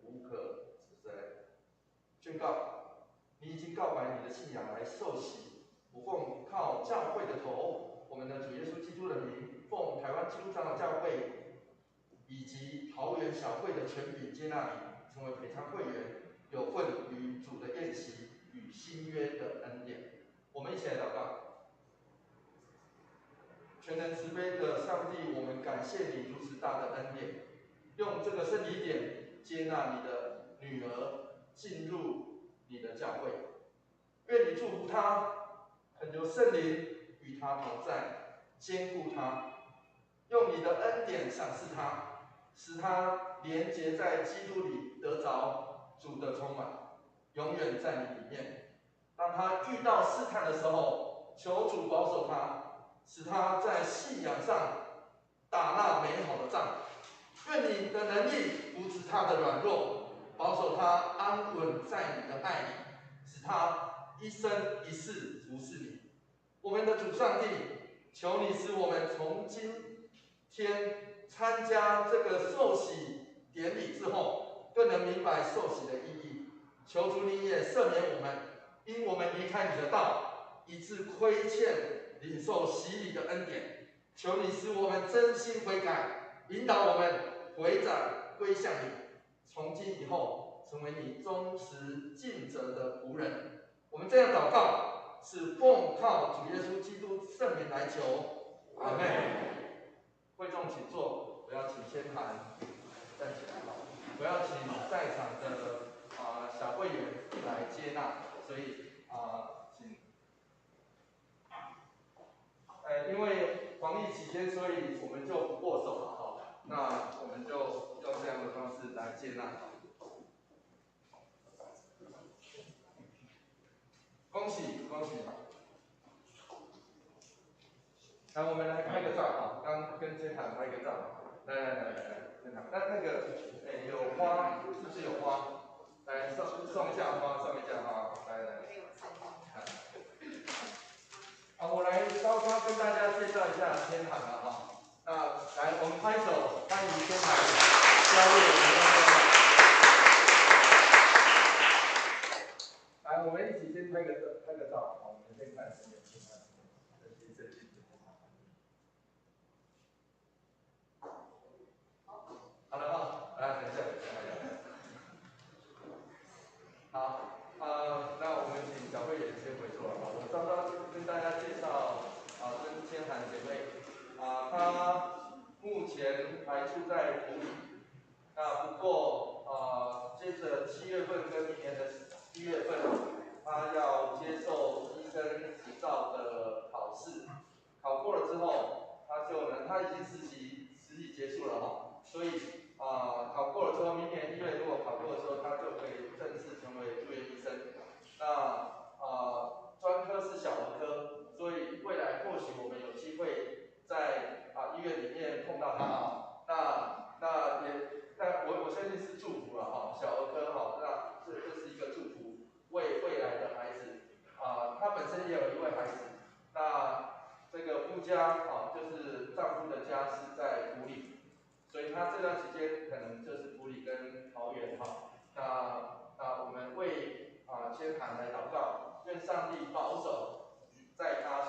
无可指责。宣告，你已经告白你的信仰来受洗，我奉靠教会的头，我们的主耶稣基督的名，奉台湾基督长老教会以及桃园小会的权柄接纳你，成为陪参会员，有份于主的宴席与新约的恩典。我们一起来祷告。全能慈悲的上帝，我们感谢你如此大的恩典，用这个圣礼典接纳你的女儿进入你的教会。愿你祝福她，恳求圣灵与她同在，坚固她，用你的恩典赏赐她，使她连结在基督里，得着主的充满，永远在你里面。当她遇到试探的时候，求主保守她，使她在信仰上打那美好的仗。愿你的能力扶持她的软弱，保守她安稳在你的爱里，使她一生一世服侍你。我们的主上帝，求你使我们从今天参加这个受洗典礼之后，更能明白受洗的意义。求主你也赦免我们，因我们离开你的道，以致亏欠领受洗礼的恩典。求你使我们真心悔改，引导我们回转归向你，从今以后成为你忠实尽责的仆人。我们这样祷告，是奉靠主耶稣基督圣名来求。阿门。会众请坐，我要请先谈站起来。我要请在场的小会员来接纳，所以请因为防疫期间，所以我们就不握手了哈。那我们就用这样的方式来接纳。恭喜恭喜！来，我们来拍个照哈，刚跟天堂拍个照。来，天堂，那个有花，是不是有花？来送一下花，送一下花，来。我来稍稍跟大家介绍一下天堂了哈。那来，我们拍手欢迎天堂加入我们当中。来，我们一起先拍个照，好，我们先看这边天堂，这里。好了哈，来，等一下。好，那我们请小慧也先回座了哈。我稍稍跟大家介绍跟天涵姐妹她目前还住在埔里，那不过接着7月份跟明年的1月份，她要接受医生执照的考试，考过了之后，她已经实习结束了哈，所以考过了之后，明年1月如果考过的时候，她就可以正式成为住院医生。那专科是小儿科，所以未来或许我们有机会在医院里面碰到她啊。但我相信是祝福了哈，小儿科哈，那这是一个祝福，为未来的孩子她本身也有一位孩子，那这个夫家就是丈夫的家是在埔里，所以她这段时间可能就是埔里跟桃园哈。那我们为天涵来祷告，愿上帝保守在她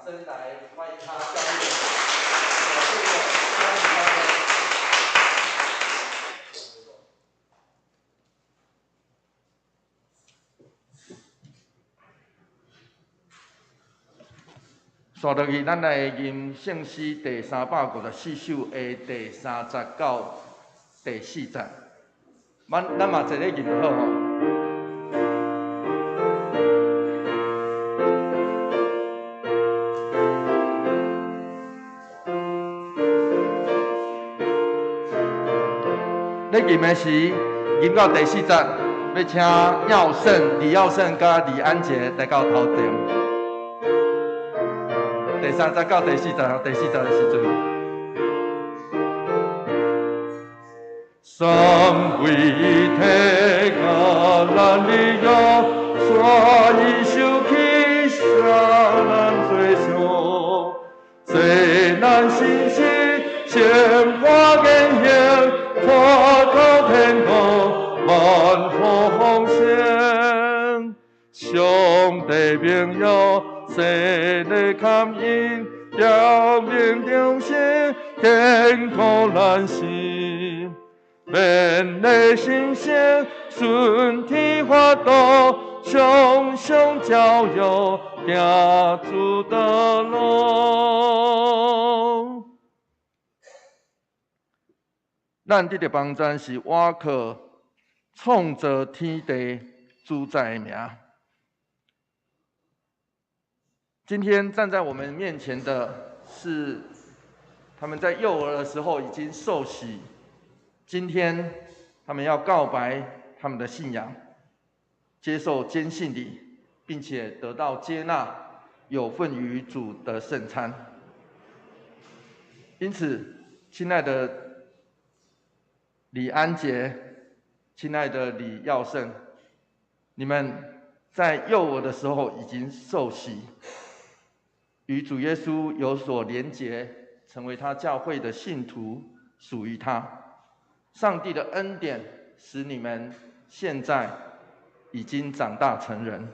声来欢迎他加入。刷落去，咱来吟圣诗第354首的第30到第4节。咱嘛坐咧吟就好吼。咧吟的时，吟到第4节，要请耀胜、李耀胜甲李安杰来到头前。第30到第4节，第4节的时阵，三位一体甲咱利用，山一手起向咱最上，最难信息，鲜花见现，花到天空，万福奉献，上帝名耀。世的感应，表明中心，天空蓝心，面的新鲜，顺天法度，雄雄教育，行主的路。咱得的帮助是我靠创造天地主宰的名。今天站在我们面前的是他们在幼儿的时候已经受洗，今天他们要告白他们的信仰，接受坚信礼，并且得到接纳，有份于主的圣餐。因此，亲爱的李安杰，亲爱的李耀胜，你们在幼儿的时候已经受洗。与主耶稣有所连结，成为他教会的信徒，属于他。上帝的恩典使你们现在已经长大成人。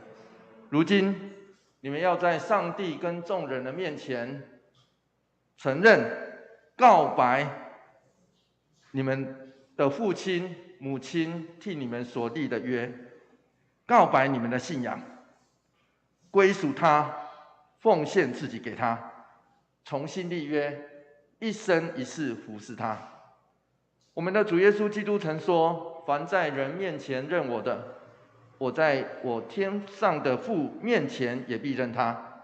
如今，你们要在上帝跟众人的面前承认、告白你们的父亲、母亲替你们所立的约，告白你们的信仰，归属他。奉献自己给他，重新立约，一生一世服侍他。我们的主耶稣基督曾说：“凡在人面前认我的，我在我天上的父面前也必认他。”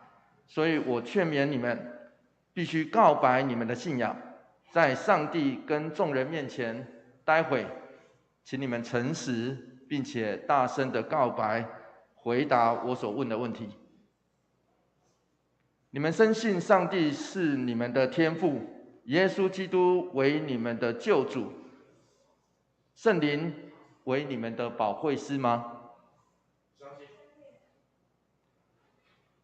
所以我劝勉你们，必须告白你们的信仰，在上帝跟众人面前。待会，请你们诚实并且大声的告白，回答我所问的问题。你们深信上帝是你们的天父，耶稣基督为你们的救主，圣灵为你们的保惠师吗？相信。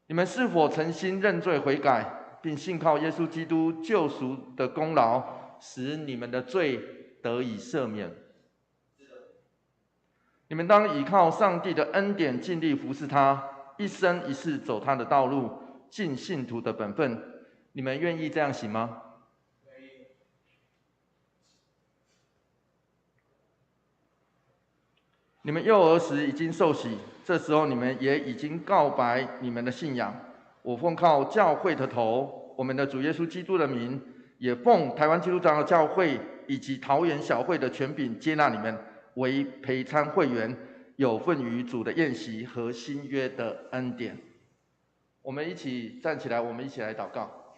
你们是否诚心认罪悔改，并信靠耶稣基督救赎的功劳，使你们的罪得以赦免？你们当依靠上帝的恩典，尽力服侍他，一生一世走他的道路，尽信徒的本分。你们愿意这样行吗？你们幼儿时已经受洗，这时候你们也已经告白你们的信仰。我奉靠教会的头，我们的主耶稣基督的名，也奉台湾基督长老教会以及桃园小会的权柄，接纳你们为陪参会员，有份于主的宴席和新约的恩典。我们一起站起来，我们一起来祷告。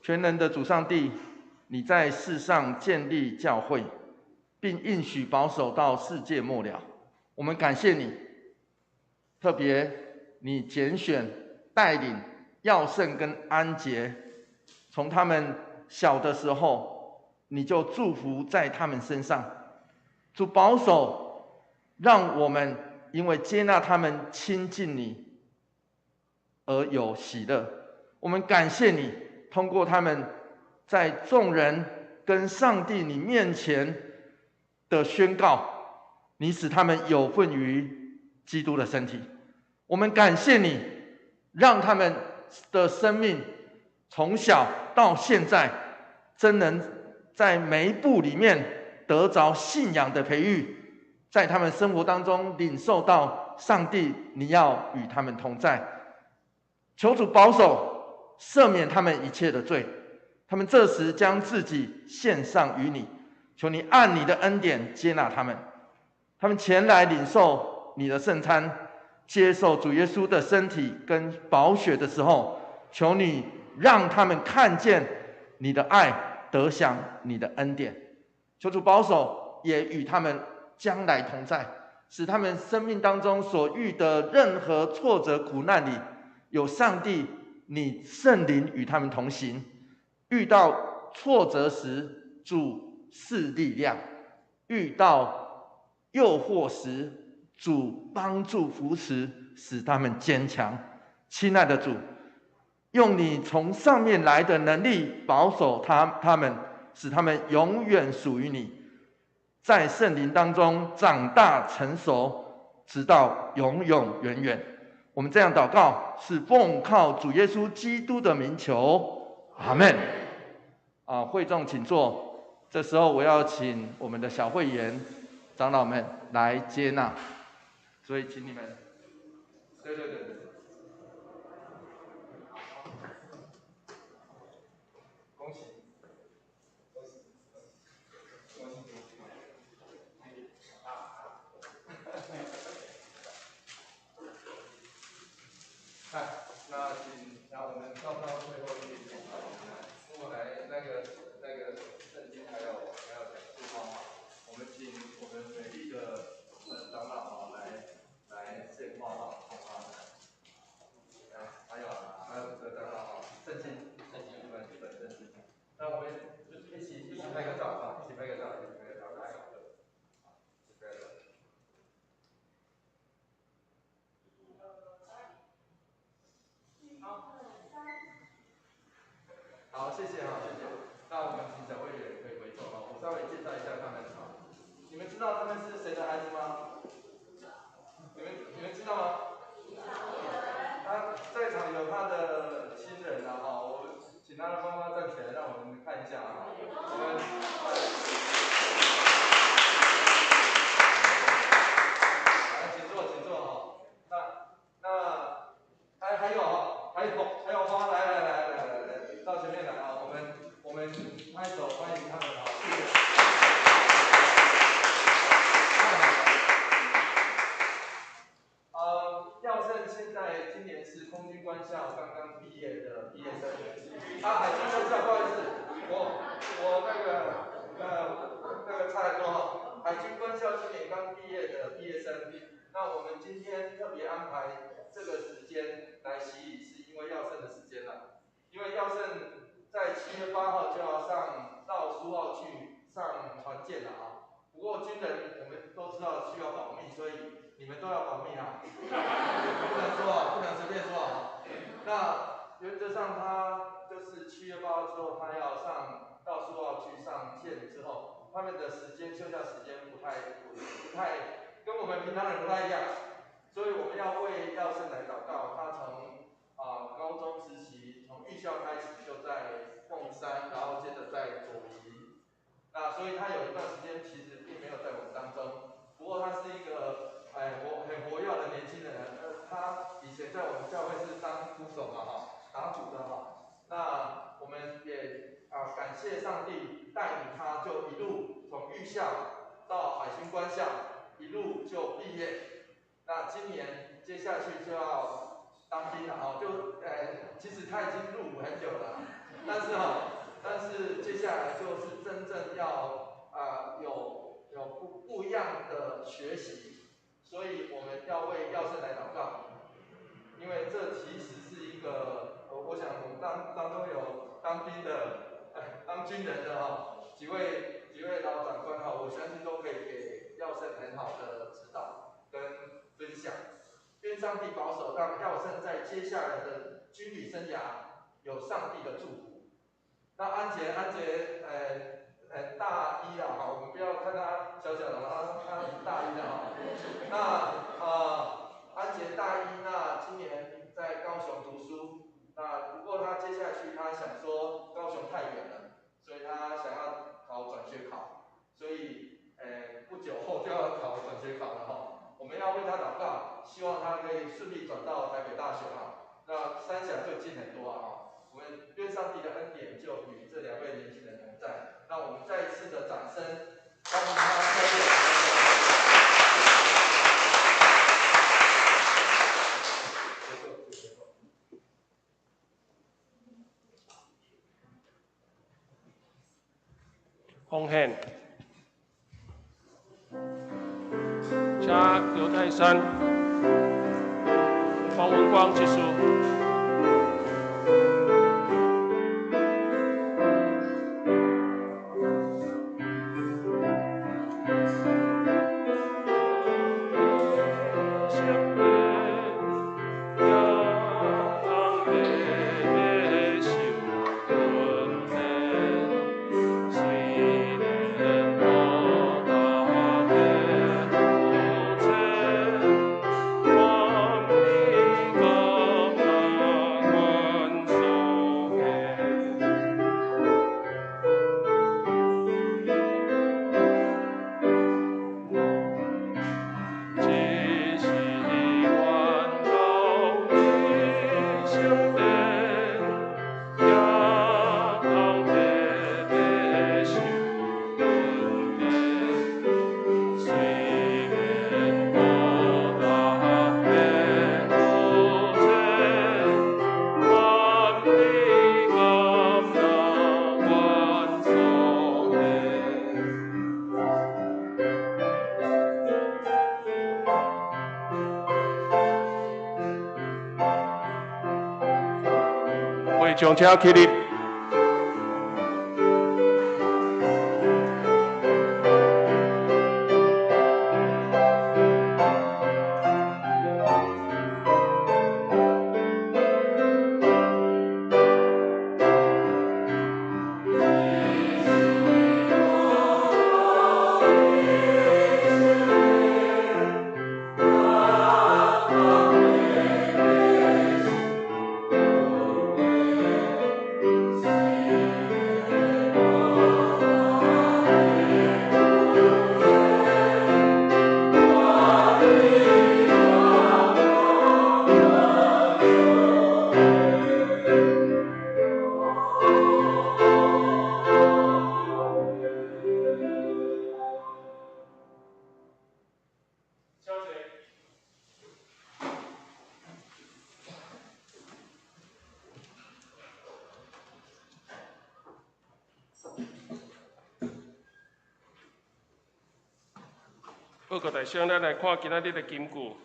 全能的主上帝，你在世上建立教会，并应许保守到世界末了。我们感谢你，特别你拣选带领耀胜跟安杰，从他们小的时候，你就祝福在他们身上。主保守，让我们因为接纳他们亲近你而有喜乐。我们感谢你，通过他们在众人跟上帝你面前的宣告，你使他们有份于基督的身体。我们感谢你，让他们的生命从小到现在，真能在每一步里面得着信仰的培育，在他们生活当中领受到上帝，你要与他们同在。求主保守，赦免他们一切的罪。他们这时将自己献上于你，求你按你的恩典接纳他们。他们前来领受你的圣餐，接受主耶稣的身体跟宝血的时候，求你让他们看见你的爱，得享你的恩典。求主保守，也与他们将来同在，使他们生命当中所遇的任何挫折苦难里，有上帝你圣灵与他们同行。遇到挫折时，主是力量；遇到诱惑时，主帮助扶持，使他们坚强。亲爱的主，用你从上面来的能力保守他们，使他们永远属于你，在圣灵当中长大成熟，直到永永远远。我们这样祷告，是奉靠主耶稣基督的名求，阿们。会众请坐。这时候我要请我们的小会员长老们来接纳，所以请你们，对。恭喜！那请让我们放到最后一点，过来那个圣经还有讲述话，我们请我们美丽的长老来献话还有长老圣经你们一本圣经，那我们就一起拍个照一起拍个照，来。好，谢谢。那我们请小会员可以回座我稍微介绍一下他们。你们知道他们是谁的孩子吗？你们知道吗？他在场有他的亲人我请他的妈妈站起来，让我们看一下我们请坐那还有花，来到前面来我们拍手欢迎他们谢谢。耀胜现在今年是空军官校刚刚毕业的毕业生，海军官校不好意思，我那个差很多海军官校今年刚毕业的毕业生，那我们今天特别安排这个时间来洗礼，是因为耀胜的时间了，因为耀胜在7月8号就要到苏澳去上船舰了不过军人我们都知道需要保密，所以你们都要保密不能说不能随便说那原则上他就是7月8号之后，他要到苏澳去上舰之后，他们的休假时间不太跟我们平常人不太一样，所以我们要为耀胜来祷告。他从高中时期，从预校开始就在凤山，然后接着在左营。那所以他有一段时间其实并没有在我们当中，不过他是一个很活跃的年轻人。他以前在我们教会是当鼓手打鼓的那我们也感谢上帝带领他，就一路从预校到海军官校，一路就毕业。那今年接下去就要当兵了其实他已经入伍很久了，但是接下来就是真正要有不一样的学习，所以我们要为耀胜来祷告，因为这其实是一个我想我们当中有当兵的、当军人的几位老长官我相信都可以给耀胜很好的指导跟分享。愿上帝保守，让耀胜在接下来的军旅生涯有上帝的祝福。那安杰大一我们不要看他小小的他大一那安杰大一，那今年在高雄读书。那不过他接下去他想说高雄太远了，所以他想要考转学考，所以不久后就要考转学考了哈。我们要为他祷告，希望他可以顺利转到台北大学啊。那三峡就近很多啊哈。我们愿上帝的恩典就与这2位年轻人同在。让我们再一次的掌声，欢迎他开始。奉献，加刘泰山、黄文光技术。将车起立。报告大兄，咱来看今仔日的金句。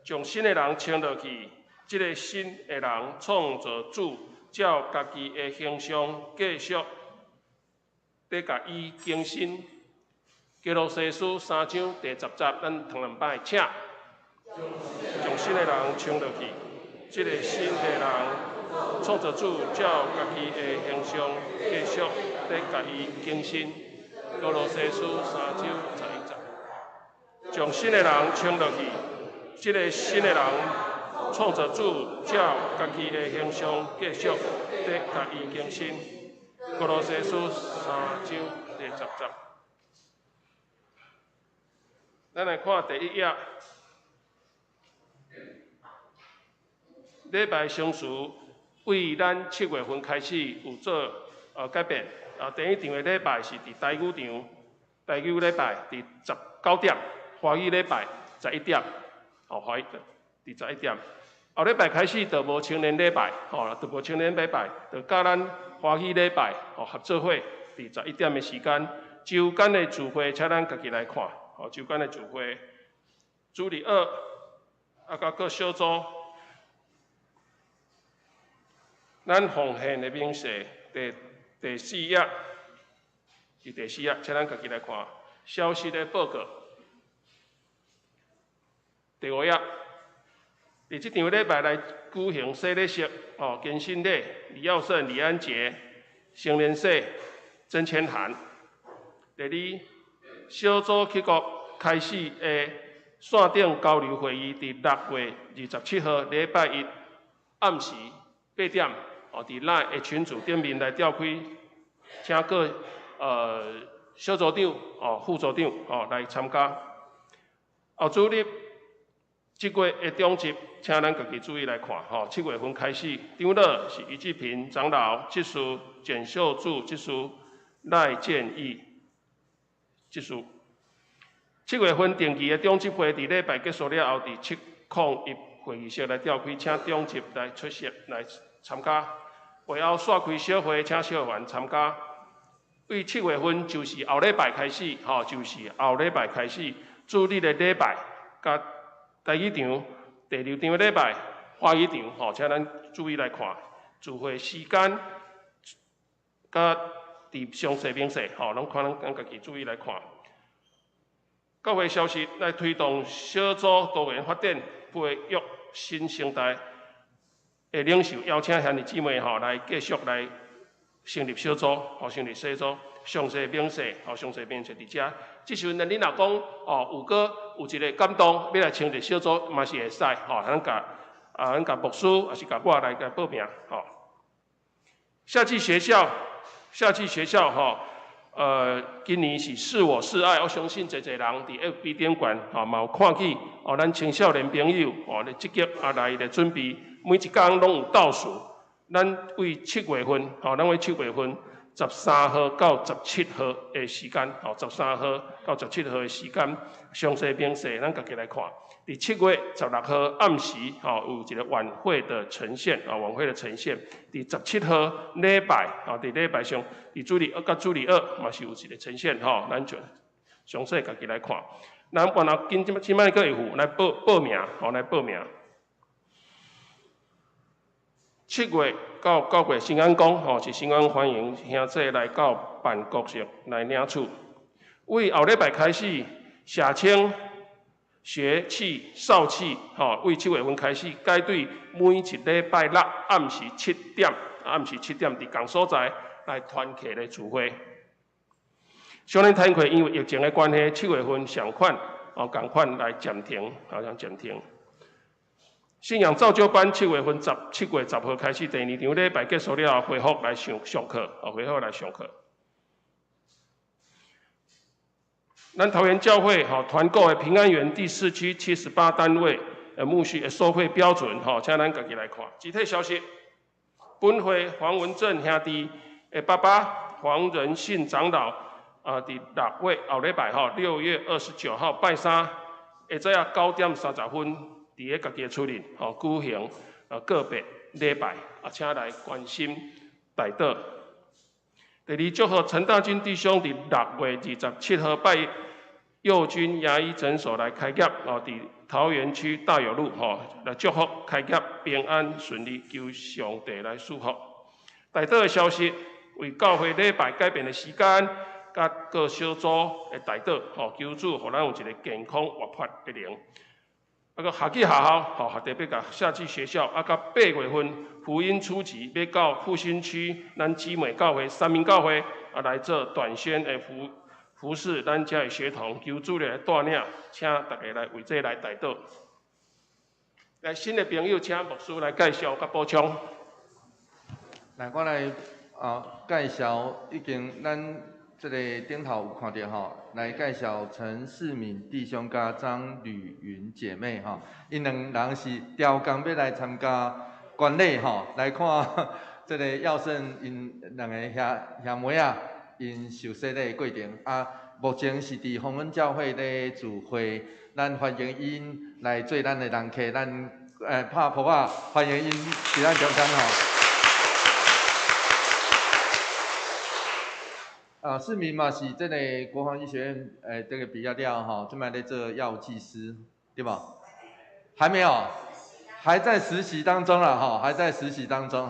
将新的人请落去，这个新的人创造主照家己的形象继续在甲伊更新。基督西书3章第10节，咱同两摆，请将新的人请落去，这个新的人创造主照家己的形象继续在甲伊更新。基督西书3章11节，将新的人请落去。这个新的人，创造主照家己的形象继续在甲伊更新。歌罗西书3章第10节。咱来看第1页，礼拜相序为咱7月份开始有做改变。第一场的礼拜是伫台语场，台语礼拜伫19点，华语礼拜11点。华语伫11点，后礼拜开始就无青年礼拜，就无青年礼拜，就甲咱华语礼拜合作会伫11点的时间，周间的聚会，请咱家己来看，周间的聚会，主日2，甲各小组，咱奉献的名示第4页，是第4页，请咱家己来看消息的报告。第5页，伫即场礼拜来举行洗礼式，更新礼、李耀胜、李安杰、成年礼、曾千涵。第2，小组去国开始的线顶交流会议，伫6月27号礼拜一暗时8点，伫咱的群组顶面来召开，请各小组长、副组长来参加。后主日7月的中集，请咱家己注意来看7月份开始，长老是于志平长老，执事简秀柱执事，赖建义执事。7月份定期的中集会，伫礼拜结束了后，伫701会议室来召开，请中集来出席来参加。会后煞开小会，请小会员参加。为7月份就是后礼拜开始，就是后礼拜开始，主日的礼拜，甲第2场、第2场的礼拜，花语场，请咱注意来看。聚会时间，甲伫详细明细，拢看咱家己注意来看。教会消息来推动小组多元发展，培育新生代的领袖，邀请兄弟姊妹来继续来成立小组，成立小组。详细明细，详细明细伫遮。即时阵恁若讲有一个感动，要来成立小组，嘛是会使，咱甲牧师，也是甲我来报名，夏季学校，今年是是我是爱，我相信侪人伫 FB 顶悬，嘛有看见，咱青少年朋友，咧积极来准备，每一天拢有倒数，咱为7月份13号到17号的时间，13号到17号的时间，详细明细咱家己来看。伫7月16号暗时，有一个晚会的呈现，伫17号礼拜，伫礼拜上，伫主日甲主日嘛是有一个呈现，咱就详细家己来看。咱原来即摆个会有来报名，来报名。7月到9月新安宫，是新安欢迎兄弟来到办国席来领取。为后礼拜开始，社青、学气、少气，为7月份开始改对每一礼拜6暗时7点，伫同所在来团契来聚会。少年团契因为疫情的关系，7月份上款，同款来暂停，暂停。信仰造就班7月10号开始，第2场礼拜结束了，恢复来上课，咱桃园教会团购的平安园第4区78单位牧区的收费标准，请咱家己来看。具体消息，本会黄文正兄弟的爸爸黄仁信长老，伫6月后礼拜6月29号拜三，下早啊9点30分。伫个家己的厝里，举行个别礼拜，请来关心代祷。第2，祝贺陈大军弟兄伫6月27号拜一，幼军牙医诊所来开业，伫桃园区大有路，来祝福开业平安顺利，求上帝来祝福。代祷的消息，为教会礼拜改变的时间，甲各小组的代祷，求主互咱有一个健康活泼的灵。个夏季学校，特别甲夏季学校，甲8月份福音初级要到复兴区咱姊妹教会、三民教会来做短宣的服侍咱遮的学童，求主来带领，请大家来为这来代祷。来新的朋友，请牧师来介绍甲补充。来，我来介绍，已经咱这个顶头有看到来介绍陈世敏弟兄甲张吕云姐妹因两人是调工要来参加观礼来看这个耀圣因两个兄妹因受洗礼的过程目前是伫丰恩教会咧聚会，咱欢迎因来做咱的人客，咱拍扑啊，欢迎因伫咱中间世民嘛是这个国防医学院这个毕业了这摆在做药物技师，对吧？还没有，还在实习当中啦还在实习当中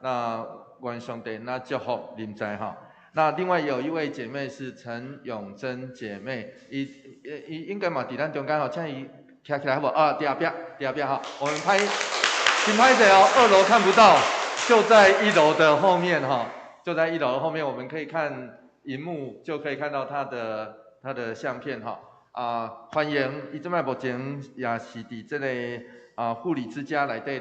那愿上帝那祝福您在那另外有一位姐妹是陈永珍姐妹，伊应该嘛伫咱中间请伊站起来好不好？第二边我们请拍者2楼看不到，就在1楼的后面就在1楼后面，我们可以看荧幕，就可以看到他的相片欢迎伊即摆目前也是伫即个护理之家内底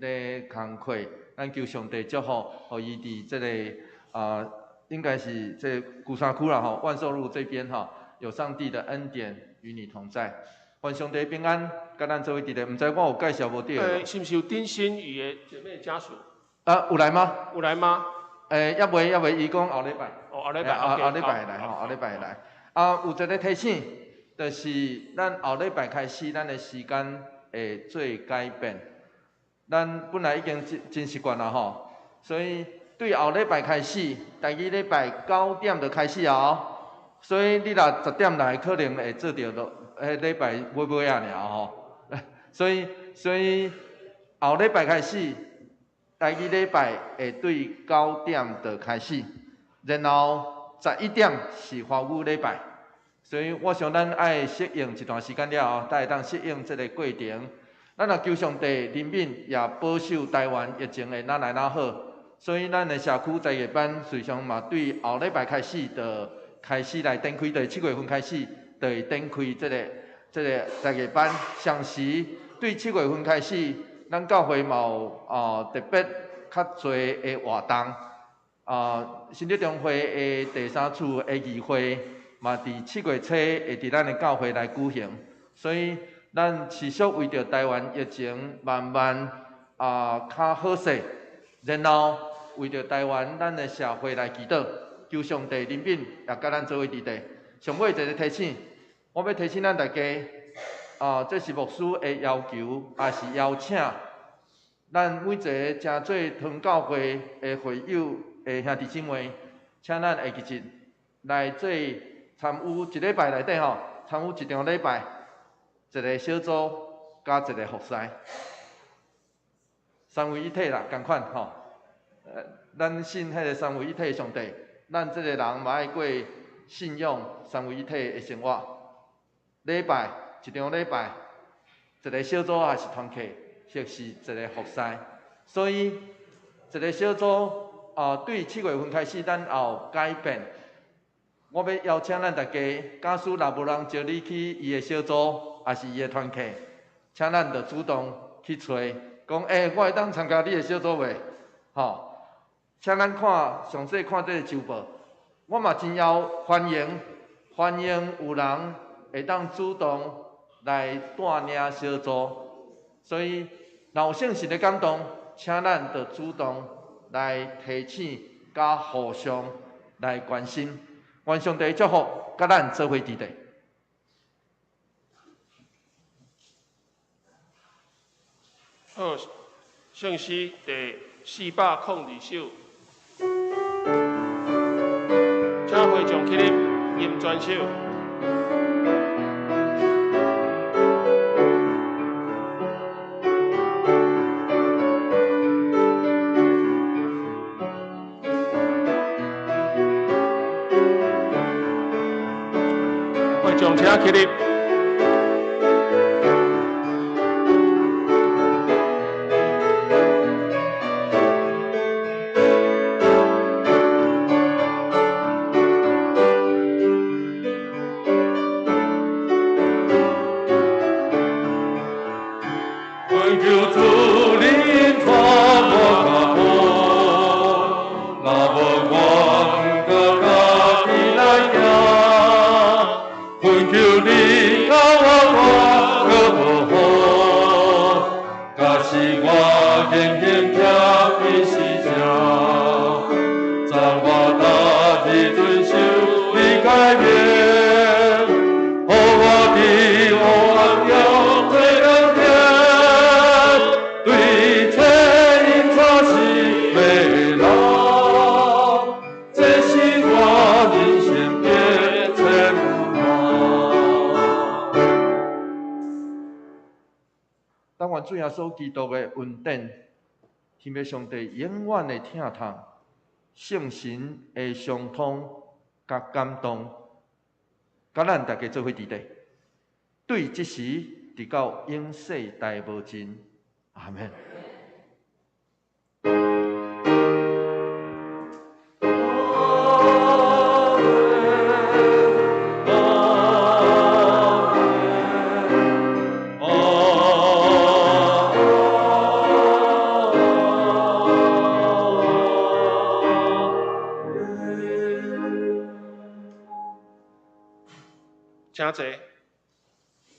咧工课，咱求上帝祝福，互伊伫即个应该是这鼓山区啦吼，万寿路这边哈，有上帝的恩典与你同在，愿上帝平安，甲咱做伙伫咧，毋知我有介绍无对？是毋是有丁新宇的姐妹家属？有来吗？有来吗？抑未，伊讲后礼拜。哦，后礼拜，后礼拜来吼，后礼拜来。有一个提醒，就是咱后礼拜开始，咱的时间会做改变。咱本来已经真习惯啦吼，所以对后礼拜开始，第二礼拜9点就开始哦。所以你若10点来，可能会做着落礼拜尾啊尔吼。所以后礼拜开始，第二礼拜会对9点就开始，然后11点是华语礼拜。所以我想咱爱适应一段时间了后，才会当适应这个过程。咱也求上帝怜悯，也保守台湾疫情会哪来哪好。所以咱的社区在业班随常嘛，对后礼拜开始就开始来展开，对7月份开始就会展开这个在业班。上时对7月份开始，咱教会嘛有特别较侪的活动，新竹中会的第3次的议会。嘛，伫7月初会伫咱的教会来举行，所以咱持续为着台湾疫情慢慢较好势，然后为着台湾咱的社会来祈祷，求上帝怜悯，也甲咱做伙伫地。上尾一个提醒，我要提醒咱大家，这是牧师的要求，也是邀请咱每一个真做团教会的会友的兄弟姊妹，请咱下日来做。参与一礼拜内底吼，参与一场礼拜，一个小组加一个服侍，3位一体啦，共款吼。咱信迄个3位一体的上帝，咱这个人嘛爱过信仰3位一体的生活。礼拜一场礼拜，一个小组还是团契，或是一个服侍。所以一个小组对7月份开始，咱有改变。我要邀请咱大家，假使若无人招你去伊的小组，也是伊的团契，请咱就主动去找，讲我会当参加你的小组袂？吼，请咱看详细看这个周报。我嘛真欢迎有人会当主动来带领小组，所以若有圣神的感动，请咱就主动来提醒，甲互相来关心。愿上帝祝福，甲咱做伙伫地。好，圣诗第402首，请会众起立，吟全首。众请起立。主耶稣基督的恩典，天父上帝永远的疼痛，圣神的相通甲感动，甲咱大家做伙伫地，对即时直到永世代无尽，阿门。请坐，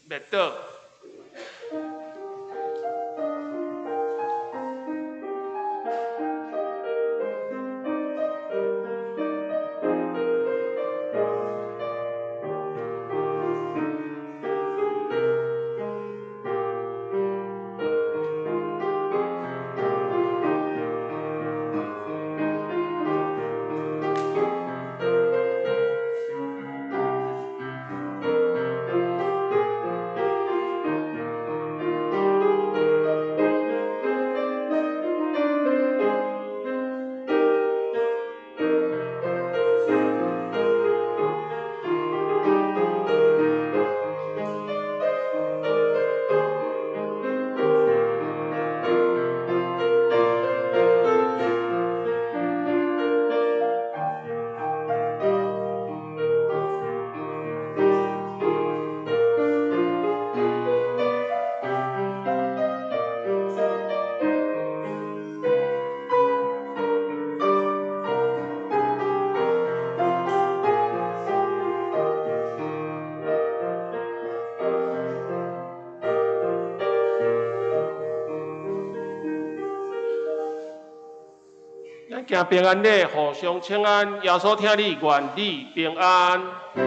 灭倒。咱行平安礼，互相请安。耶稣听你愿你平安。